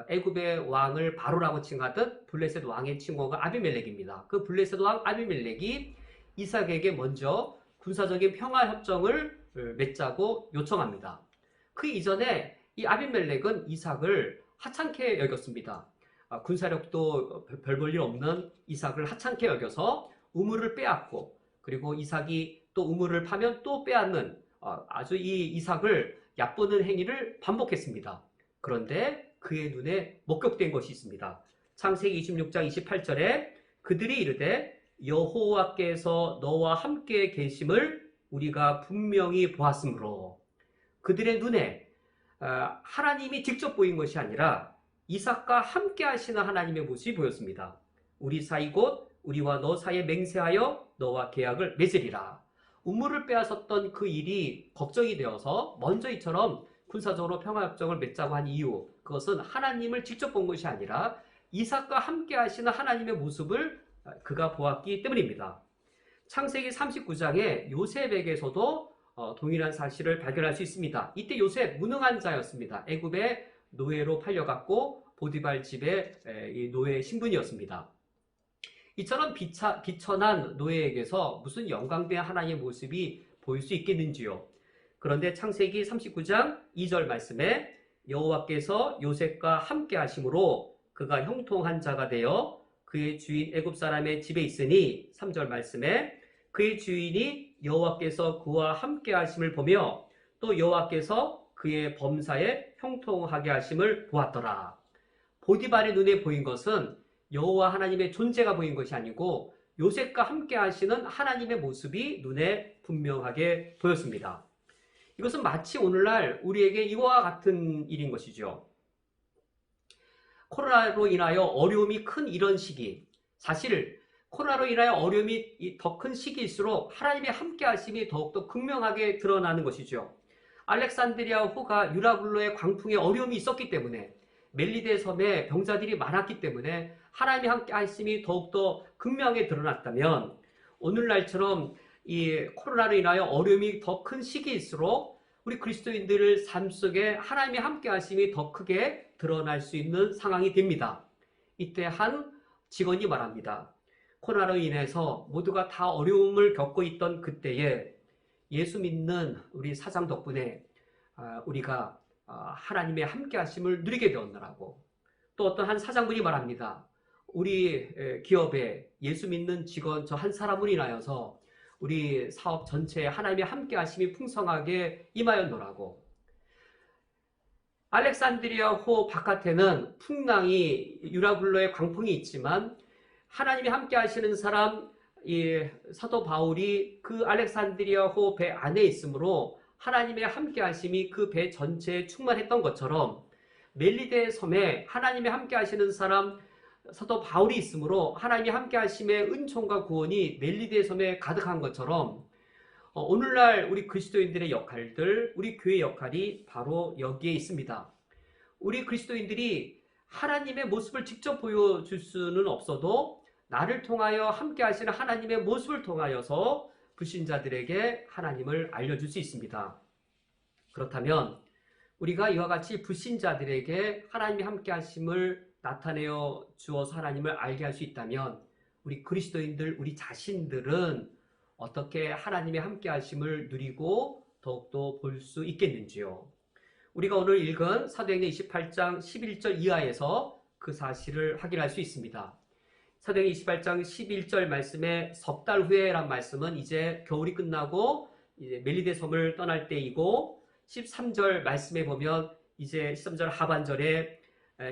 애굽의 왕을 바로라고 칭하듯 블레셋 왕의 칭호가 아비멜렉입니다. 그 블레셋 왕 아비멜렉이 이삭에게 먼저 군사적인 평화협정을 맺자고 요청합니다. 그 이전에 이 아비멜렉은 이삭을 하찮게 여겼습니다. 군사력도 별 볼 일 없는 이삭을 하찮게 여겨서 우물을 빼앗고, 그리고 이삭이 또 우물을 파면 또 빼앗는 아주 이 이삭을 얕보는 행위를 반복했습니다. 그런데 그의 눈에 목격된 것이 있습니다. 창세기 26장 28절에 그들이 이르되 여호와께서 너와 함께 계심을 우리가 분명히 보았으므로, 그들의 눈에 하나님이 직접 보인 것이 아니라 이삭과 함께 하시는 하나님의 모습이 보였습니다. 우리 사이 곧 우리와 너 사이에 맹세하여 너와 계약을 맺으리라. 우물을 빼앗았던 그 일이 걱정이 되어서 먼저 이처럼 군사적으로 평화협정을 맺자고 한 이유, 그것은 하나님을 직접 본 것이 아니라 이삭과 함께 하시는 하나님의 모습을 그가 보았기 때문입니다. 창세기 39장에 요셉에게서도 동일한 사실을 발견할 수 있습니다. 이때 요셉 무능한 자였습니다. 애굽의 노예로 팔려갔고 보디발 집의 노예 신분이었습니다. 이처럼 비천한 노예에게서 무슨 영광된 하나님의 모습이 보일 수 있겠는지요. 그런데 창세기 39장 2절 말씀에 여호와께서 요셉과 함께 하심으로 그가 형통한 자가 되어 그의 주인 애굽 사람의 집에 있으니 3절 말씀에 그의 주인이 여호와께서 그와 함께 하심을 보며 또 여호와께서 그의 범사에 형통하게 하심을 보았더라. 보디발의 눈에 보인 것은 여호와 하나님의 존재가 보인 것이 아니고 요셉과 함께 하시는 하나님의 모습이 눈에 분명하게 보였습니다. 이것은 마치 오늘날 우리에게 이와 같은 일인 것이죠. 코로나로 인하여 어려움이 큰 이런 시기, 사실 코로나로 인하여 어려움이 더 큰 시기일수록 하나님의 함께 하심이 더욱더 극명하게 드러나는 것이죠. 알렉산드리아 호가 유라굴로의 광풍에 어려움이 있었기 때문에, 멜리데 섬에 병자들이 많았기 때문에 하나님의 함께 하심이 더욱더 극명하게 드러났다면, 오늘날처럼 이 코로나로 인하여 어려움이 더 큰 시기일수록 우리 그리스도인들 삶 속에 하나님의 함께 하심이 더 크게 드러날 수 있는 상황이 됩니다. 이때 한 직원이 말합니다. 코로나로 인해서 모두가 다 어려움을 겪고 있던 그때에 예수 믿는 우리 사장 덕분에 우리가 하나님의 함께 하심을 누리게 되었느라고. 또 어떤 한 사장분이 말합니다. 우리 기업에 예수 믿는 직원 저 한 사람으로 인하여서 우리 사업 전체에 하나님의 함께 하심이 풍성하게 임하였노라고. 알렉산드리아 호 바깥에는 풍랑이 유라굴로의 광풍이 있지만 하나님이 함께 하시는 사람 이 사도 바울이 그 알렉산드리아 호 배 안에 있으므로 하나님의 함께 하심이 그 배 전체에 충만했던 것처럼 멜리데 섬에 하나님의 함께 하시는 사람 사도 바울이 있으므로 하나님이 함께 하심의 은총과 구원이 멜리데 섬에 가득한 것처럼 오늘날 우리 그리스도인들의 역할들, 우리 교회 역할이 바로 여기에 있습니다. 우리 그리스도인들이 하나님의 모습을 직접 보여줄 수는 없어도 나를 통하여 함께 하시는 하나님의 모습을 통하여서 불신자들에게 하나님을 알려줄 수 있습니다. 그렇다면 우리가 이와 같이 불신자들에게 하나님이 함께 하심을 나타내어 주어서 하나님을 알게 할 수 있다면 우리 그리스도인들, 우리 자신들은 어떻게 하나님의 함께 하심을 누리고 더욱더 볼 수 있겠는지요. 우리가 오늘 읽은 사도행전 28장 11절 이하에서 그 사실을 확인할 수 있습니다. 사도행전 28장 11절 말씀에 석 달 후에란 말씀은 이제 겨울이 끝나고 이제 멜리데 섬을 떠날 때이고 13절 말씀에 보면 이제 13절 하반절에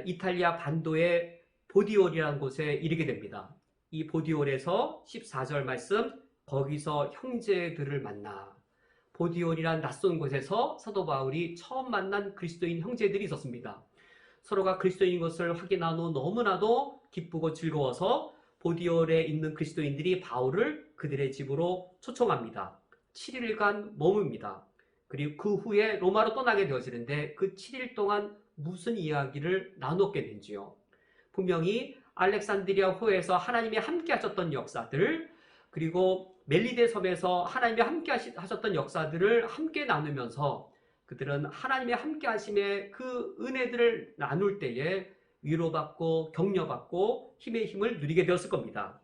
이탈리아 반도의 보디올이라는 곳에 이르게 됩니다. 이 보디올에서 14절 말씀 거기서 형제들을 만나. 보디올이란 낯선 곳에서 사도 바울이 처음 만난 그리스도인 형제들이 있었습니다. 서로가 그리스도인인 것을 확인한 후 너무나도 기쁘고 즐거워서 보디올에 있는 그리스도인들이 바울을 그들의 집으로 초청합니다. 7일간 머뭅니다. 그리고 그 후에 로마로 떠나게 되어지는데 그 7일 동안 무슨 이야기를 나눴게 된지요. 분명히 알렉산드리아 호에서 하나님이 함께 하셨던 역사들, 그리고 멜리데 섬에서 하나님이 함께 하셨던 역사들을 함께 나누면서 그들은 하나님의 함께 하심의 그 은혜들을 나눌 때에 위로받고 격려받고 힘의 힘을 누리게 되었을 겁니다.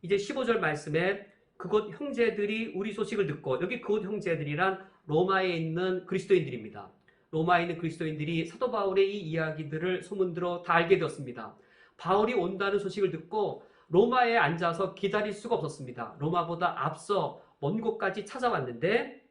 이제 15절 말씀에 그곳 형제들이 우리 소식을 듣고, 여기 그곳 형제들이란 로마에 있는 그리스도인들입니다. 로마에 있는 그리스도인들이 사도 바울의 이 이야기들을 소문들어 다 알게 되었습니다. 바울이 온다는 소식을 듣고 로마에 앉아서 기다릴 수가 없었습니다. 로마보다 앞서 먼 곳까지 찾아왔는데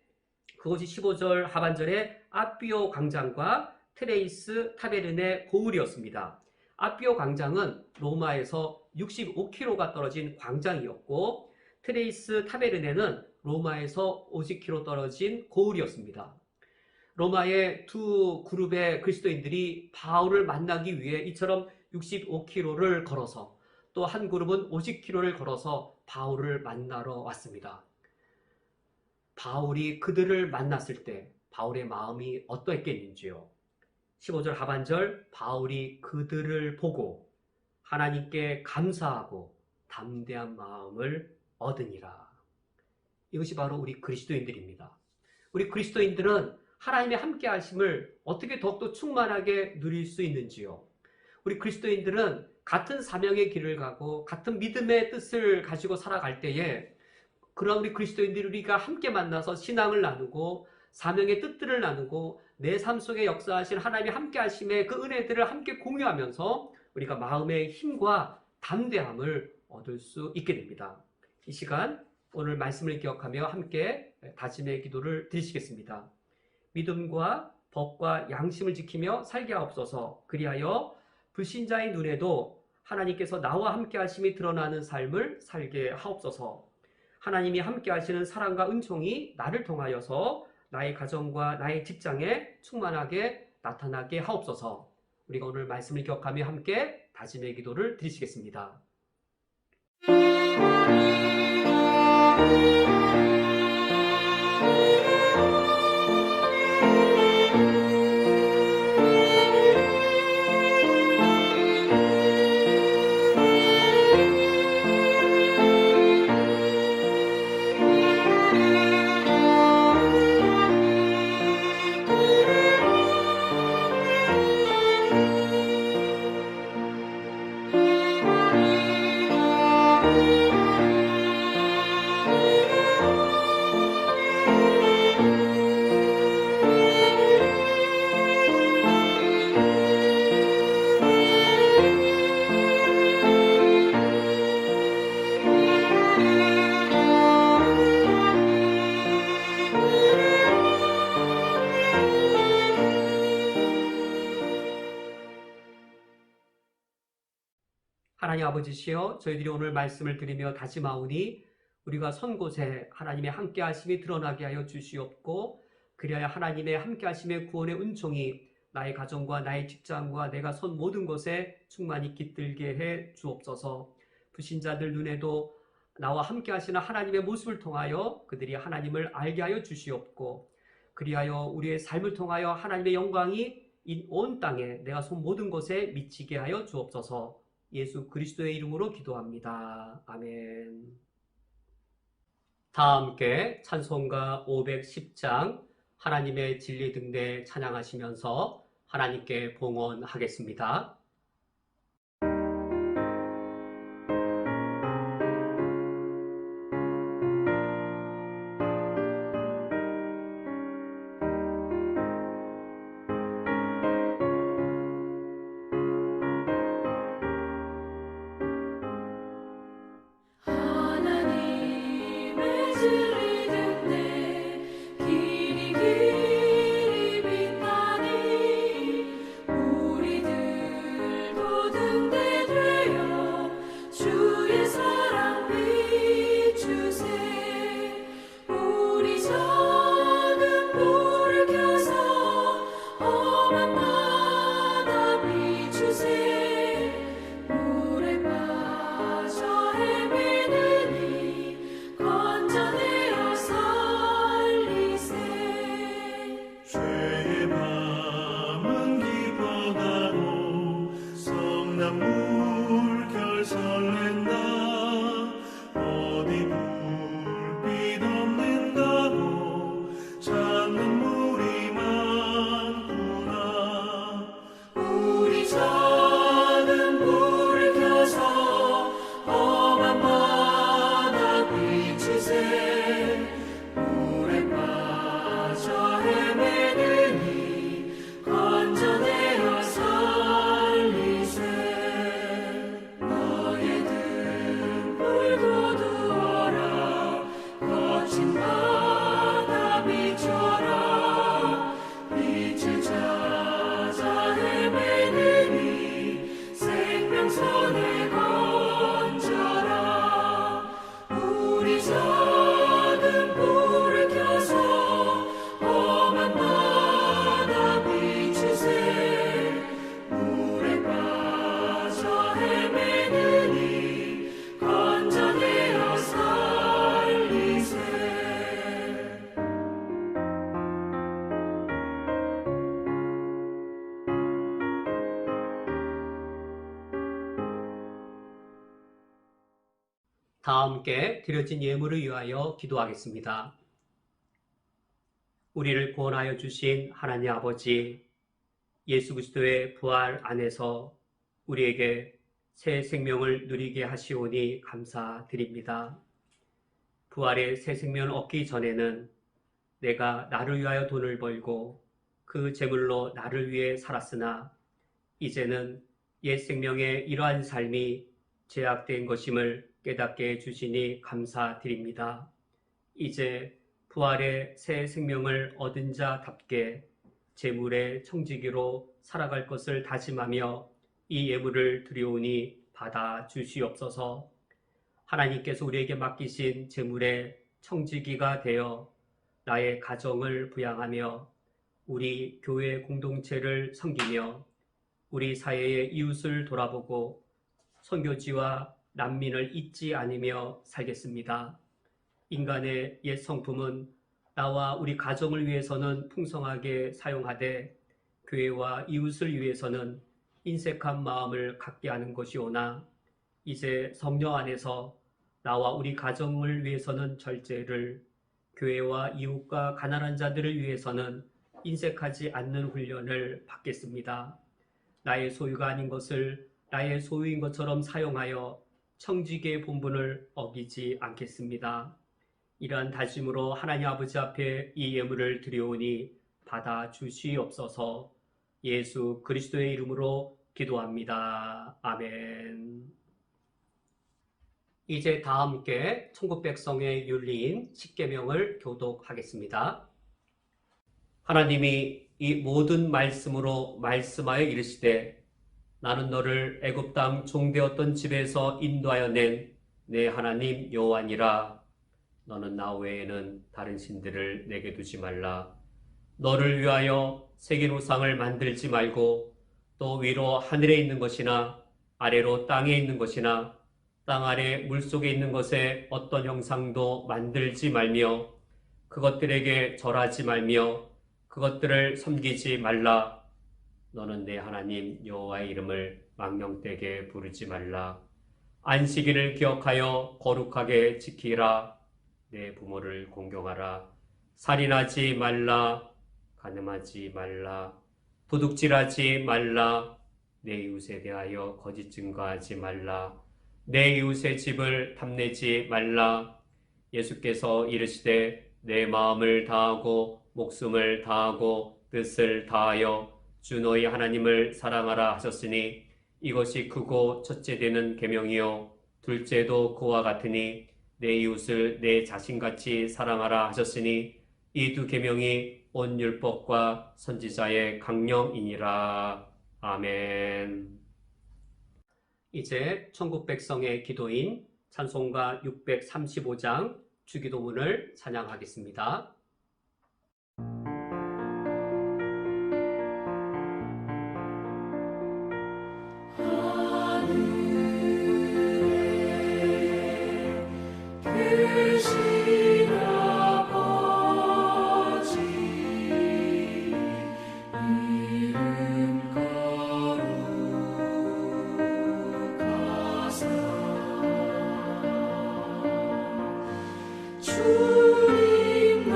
그것이 15절 하반절에 아비오 광장과 트레이스 타베른의 고을이었습니다. 아비오 광장은 로마에서 65km가 떨어진 광장이었고 트레이스 타베른에는 로마에서 50km 떨어진 고을이었습니다. 로마의 두 그룹의 그리스도인들이 바울을 만나기 위해 이처럼 65km를 걸어서 또 한 그룹은 50km를 걸어서 바울을 만나러 왔습니다. 바울이 그들을 만났을 때 바울의 마음이 어떠했겠는지요. 15절 하반절 바울이 그들을 보고 하나님께 감사하고 담대한 마음을 얻으니라. 이것이 바로 우리 그리스도인들입니다. 우리 그리스도인들은 하나님의 함께 하심을 어떻게 더욱더 충만하게 누릴 수 있는지요? 우리 그리스도인들은 같은 사명의 길을 가고 같은 믿음의 뜻을 가지고 살아갈 때에 그런 우리 그리스도인들이 우리가 함께 만나서 신앙을 나누고 사명의 뜻들을 나누고 내 삶 속에 역사하신 하나님의 함께 하심의 그 은혜들을 함께 공유하면서 우리가 마음의 힘과 담대함을 얻을 수 있게 됩니다. 이 시간 오늘 말씀을 기억하며 함께 다짐의 기도를 드리시겠습니다. 믿음과 법과 양심을 지키며 살게 하옵소서. 그리하여 불신자의 눈에도 하나님께서 나와 함께 하심이 드러나는 삶을 살게 하옵소서. 하나님이 함께 하시는 사랑과 은총이 나를 통하여서 나의 가정과 나의 직장에 충만하게 나타나게 하옵소서. 우리가 오늘 말씀을 기억하며 함께 다짐의 기도를 드리시겠습니다. 하나님 아버지시여, 저희들이 오늘 말씀을 드리며 다짐하오니 우리가 선 곳에 하나님의 함께 하심이 드러나게 하여 주시옵고, 그리하여 하나님의 함께 하심의 구원의 은총이 나의 가정과 나의 직장과 내가 선 모든 곳에 충만히 깃들게 해 주옵소서. 불신자들 눈에도 나와 함께 하시는 하나님의 모습을 통하여 그들이 하나님을 알게 하여 주시옵고, 그리하여 우리의 삶을 통하여 하나님의 영광이 이 온 땅에 내가 선 모든 곳에 미치게 하여 주옵소서. 예수 그리스도의 이름으로 기도합니다. 아멘. 다 함께 찬송가 510장 하나님의 진리 등대 찬양하시면서 하나님께 봉헌하겠습니다. 하나님의 진리 등대 길이 길이 빛나니 우리들도 등대 되어 주의 사랑 비추세. 우리 작은 불을 켜서 험한 바다 비추세. 물에 빠져 헤매느니 건져내어 살리세. 죄의 밤은 깊어가고 성난 물결 설렌다. 어디 불빛 없는다고 찾는 물이 많구나. 우리 작은 불을 켜서 험한 바다 비추세. 물에 빠져 헤매느니 건져내어 살리세. 너의 등불 거두어라. 거친 다 함께 드려진 예물을 위하여 기도하겠습니다. 우리를 구원하여 주신 하나님 아버지, 예수 그리스도의 부활 안에서 우리에게 새 생명을 누리게 하시오니 감사드립니다. 부활의 새 생명을 얻기 전에는 내가 나를 위하여 돈을 벌고 그 재물로 나를 위해 살았으나 이제는 옛 생명의 이러한 삶이 죄악된 것임을 깨닫게 해주시니 감사드립니다. 이제 부활의 새 생명을 얻은 자답게 재물의 청지기로 살아갈 것을 다짐하며 이 예물을 드리오니 받아 주시옵소서. 하나님께서 우리에게 맡기신 재물의 청지기가 되어 나의 가정을 부양하며 우리 교회 공동체를 섬기며 우리 사회의 이웃을 돌아보고 선교지와 난민을 잊지 않으며 살겠습니다. 인간의 옛 성품은 나와 우리 가정을 위해서는 풍성하게 사용하되 교회와 이웃을 위해서는 인색한 마음을 갖게 하는 것이오나 이제 성령 안에서 나와 우리 가정을 위해서는 절제를, 교회와 이웃과 가난한 자들을 위해서는 인색하지 않는 훈련을 받겠습니다. 나의 소유가 아닌 것을 나의 소유인 것처럼 사용하여 청지기의 본분을 어기지 않겠습니다. 이러한 다짐으로 하나님 아버지 앞에 이 예물을 드리오니 받아 주시옵소서. 예수 그리스도의 이름으로 기도합니다. 아멘. 이제 다 함께 천국 백성의 윤리인 십계명을 교독하겠습니다. 하나님이 이 모든 말씀으로 말씀하여 이르시되 나는 너를 애굽 땅 종되었던 집에서 인도하여 낸 내 하나님 여호와니라. 너는 나 외에는 다른 신들을 내게 두지 말라. 너를 위하여 새긴 우상을 만들지 말고 또 위로 하늘에 있는 것이나 아래로 땅에 있는 것이나 땅 아래 물속에 있는 것에 어떤 형상도 만들지 말며 그것들에게 절하지 말며 그것들을 섬기지 말라. 너는 내 하나님 여호와의 이름을 망령되게 부르지 말라. 안식일을 기억하여 거룩하게 지키라. 내 부모를 공경하라. 살인하지 말라. 간음하지 말라. 도둑질하지 말라. 내 이웃에 대하여 거짓 증거하지 말라. 내 이웃의 집을 탐내지 말라. 예수께서 이르시되 내 마음을 다하고 목숨을 다하고 뜻을 다하여 주 너희 하나님을 사랑하라 하셨으니 이것이 크고 첫째 되는 계명이요 둘째도 그와 같으니 내 이웃을 내 자신같이 사랑하라 하셨으니 이 두 계명이 온 율법과 선지자의 강령이니라. 아멘. 이제 천국 백성의 기도인 찬송가 635장 주기도문을 찬양하겠습니다. 주님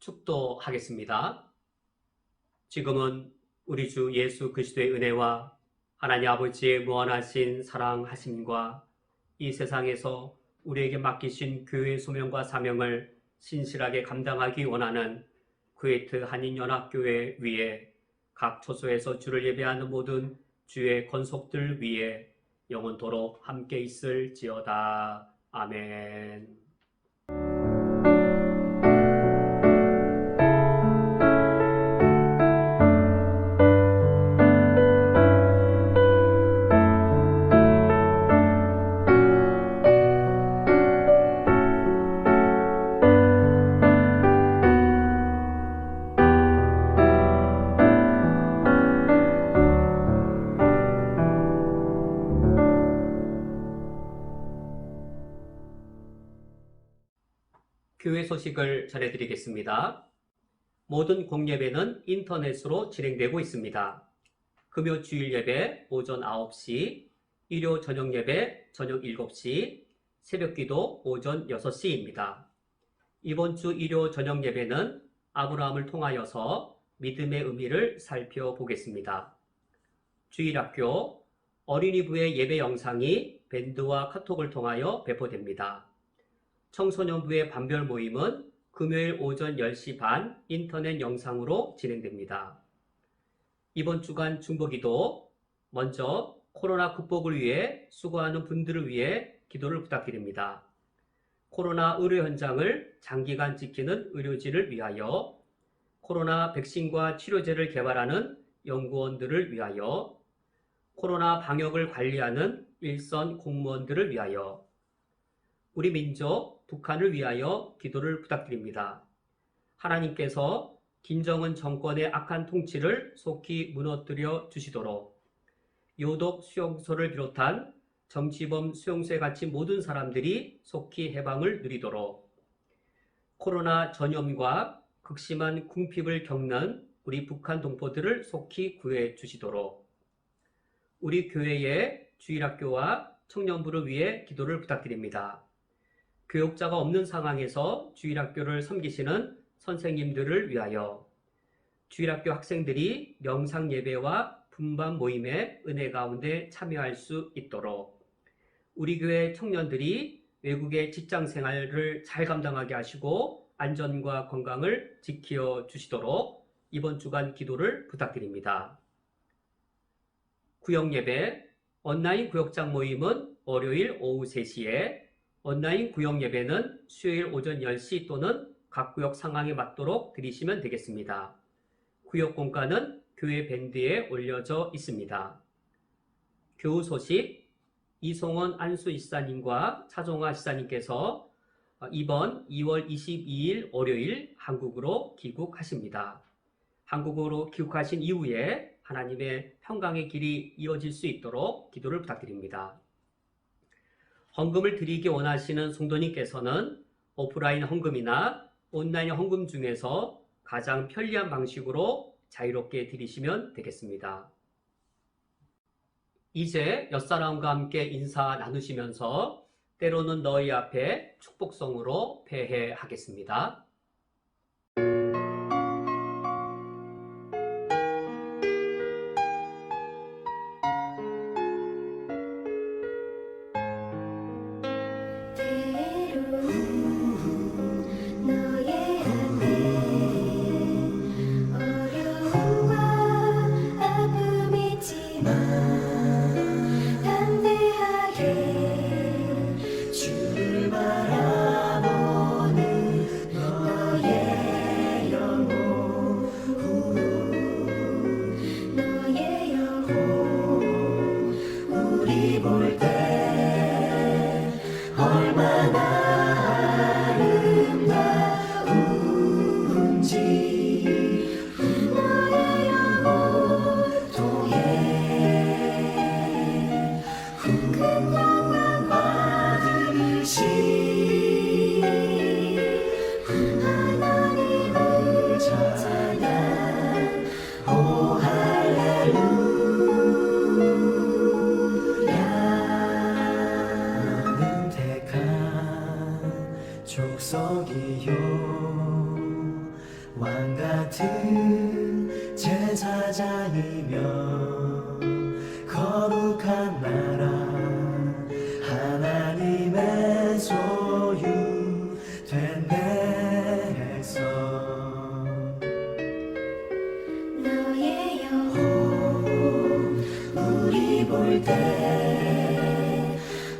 축도하겠습니다. 지금은 우리 주 예수 그리스도의 은혜와 하나님 아버지의 무한하신 사랑하심과 이 세상에서 우리에게 맡기신 교회의 소명과 사명을 신실하게 감당하기 원하는 쿠웨이트 한인연합교회 위에 각 초소에서 주를 예배하는 모든 주의 권속들 위에 영원토록 함께 있을지어다. 아멘. 교회 소식을 전해드리겠습니다. 모든 공예배는 인터넷으로 진행되고 있습니다. 금요 주일 예배 오전 9시, 일요 저녁 예배 저녁 7시, 새벽 기도 오전 6시입니다. 이번 주 일요 저녁 예배는 아브라함을 통하여서 믿음의 의미를 살펴보겠습니다. 주일학교 어린이부의 예배 영상이 밴드와 카톡을 통하여 배포됩니다. 청소년부의 반별 모임은 금요일 오전 10시 반 인터넷 영상으로 진행됩니다. 이번 주간 중보기도 먼저 코로나 극복을 위해 수고하는 분들을 위해 기도를 부탁드립니다. 코로나 의료 현장을 장기간 지키는 의료진을 위하여, 코로나 백신과 치료제를 개발하는 연구원들을 위하여, 코로나 방역을 관리하는 일선 공무원들을 위하여, 우리 민족 북한을 위하여 기도를 부탁드립니다. 하나님께서 김정은 정권의 악한 통치를 속히 무너뜨려 주시도록, 요독 수용소를 비롯한 정치범 수용소에 갇힌 모든 사람들이 속히 해방을 누리도록, 코로나 전염과 극심한 궁핍을 겪는 우리 북한 동포들을 속히 구해 주시도록, 우리 교회의 주일학교와 청년부를 위해 기도를 부탁드립니다. 교육자가 없는 상황에서 주일학교를 섬기시는 선생님들을 위하여, 주일학교 학생들이 명상 예배와 분반 모임에 은혜 가운데 참여할 수 있도록, 우리 교회 청년들이 외국의 직장 생활을 잘 감당하게 하시고 안전과 건강을 지켜 주시도록 이번 주간 기도를 부탁드립니다. 구역 예배, 온라인 구역장 모임은 월요일 오후 3시에, 온라인 구역 예배는 수요일 오전 10시 또는 각 구역 상황에 맞도록 드리시면 되겠습니다. 구역 공가는 교회 밴드에 올려져 있습니다. 교우 소식, 이송원 안수 이사님과 차종화 지사님께서 이번 2월 22일 월요일 한국으로 귀국하십니다. 한국으로 귀국하신 이후에 하나님의 평강의 길이 이어질 수 있도록 기도를 부탁드립니다. 헌금을 드리기 원하시는 성도님께서는 오프라인 헌금이나 온라인 헌금 중에서 가장 편리한 방식으로 자유롭게 드리시면 되겠습니다. 이제 옆사람과 함께 인사 나누시면서 때로는 너희 앞에 축복성으로 패해하겠습니다. 족속이요 볼 때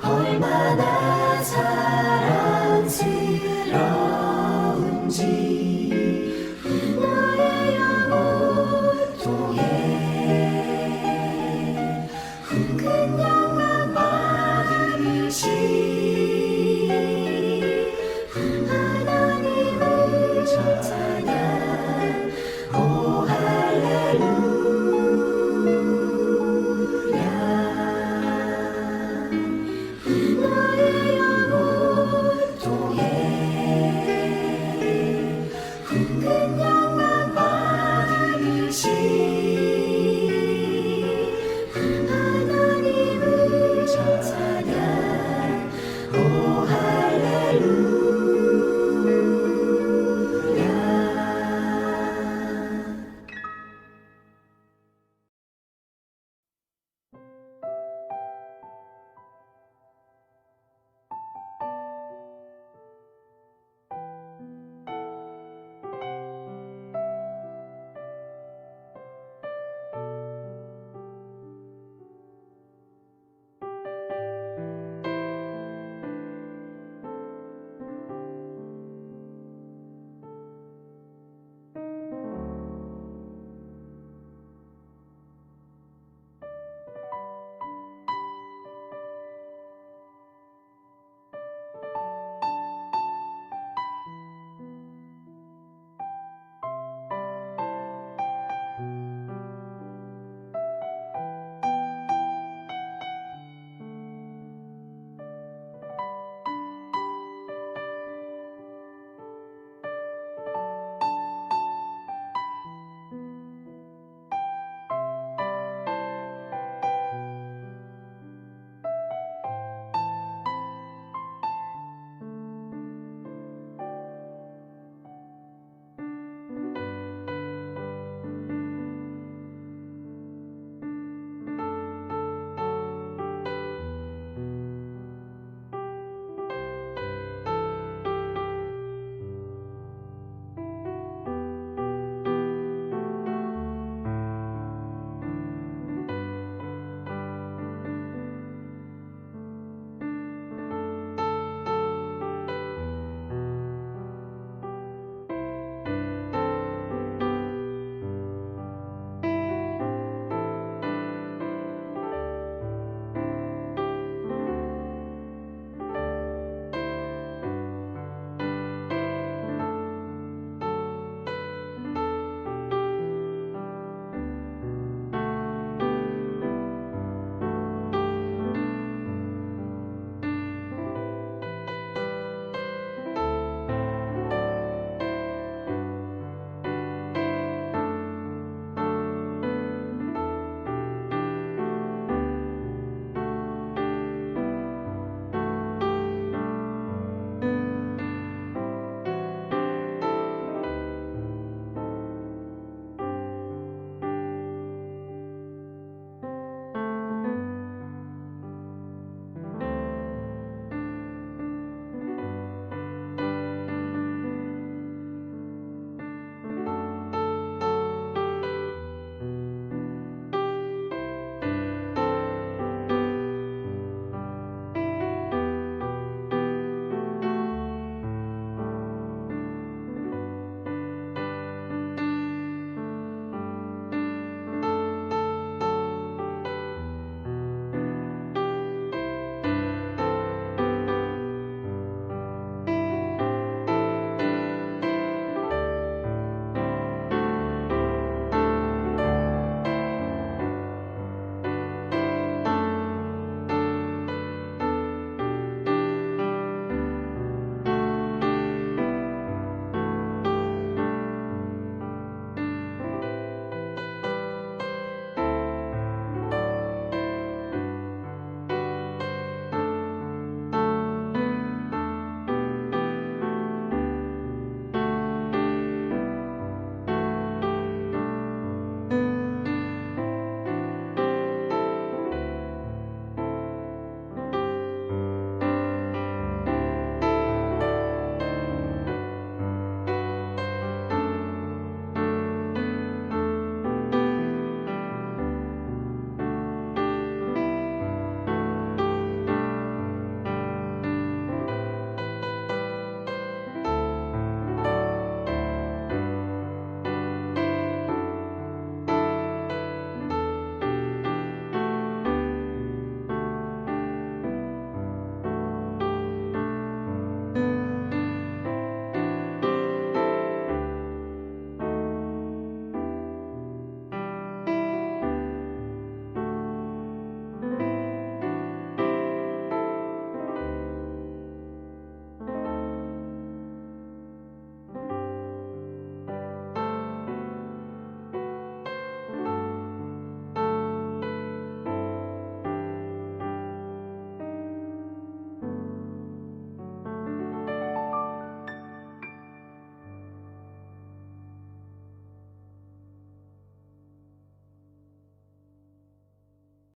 얼마나 사랑스러운지 나의 영혼 통해 그냥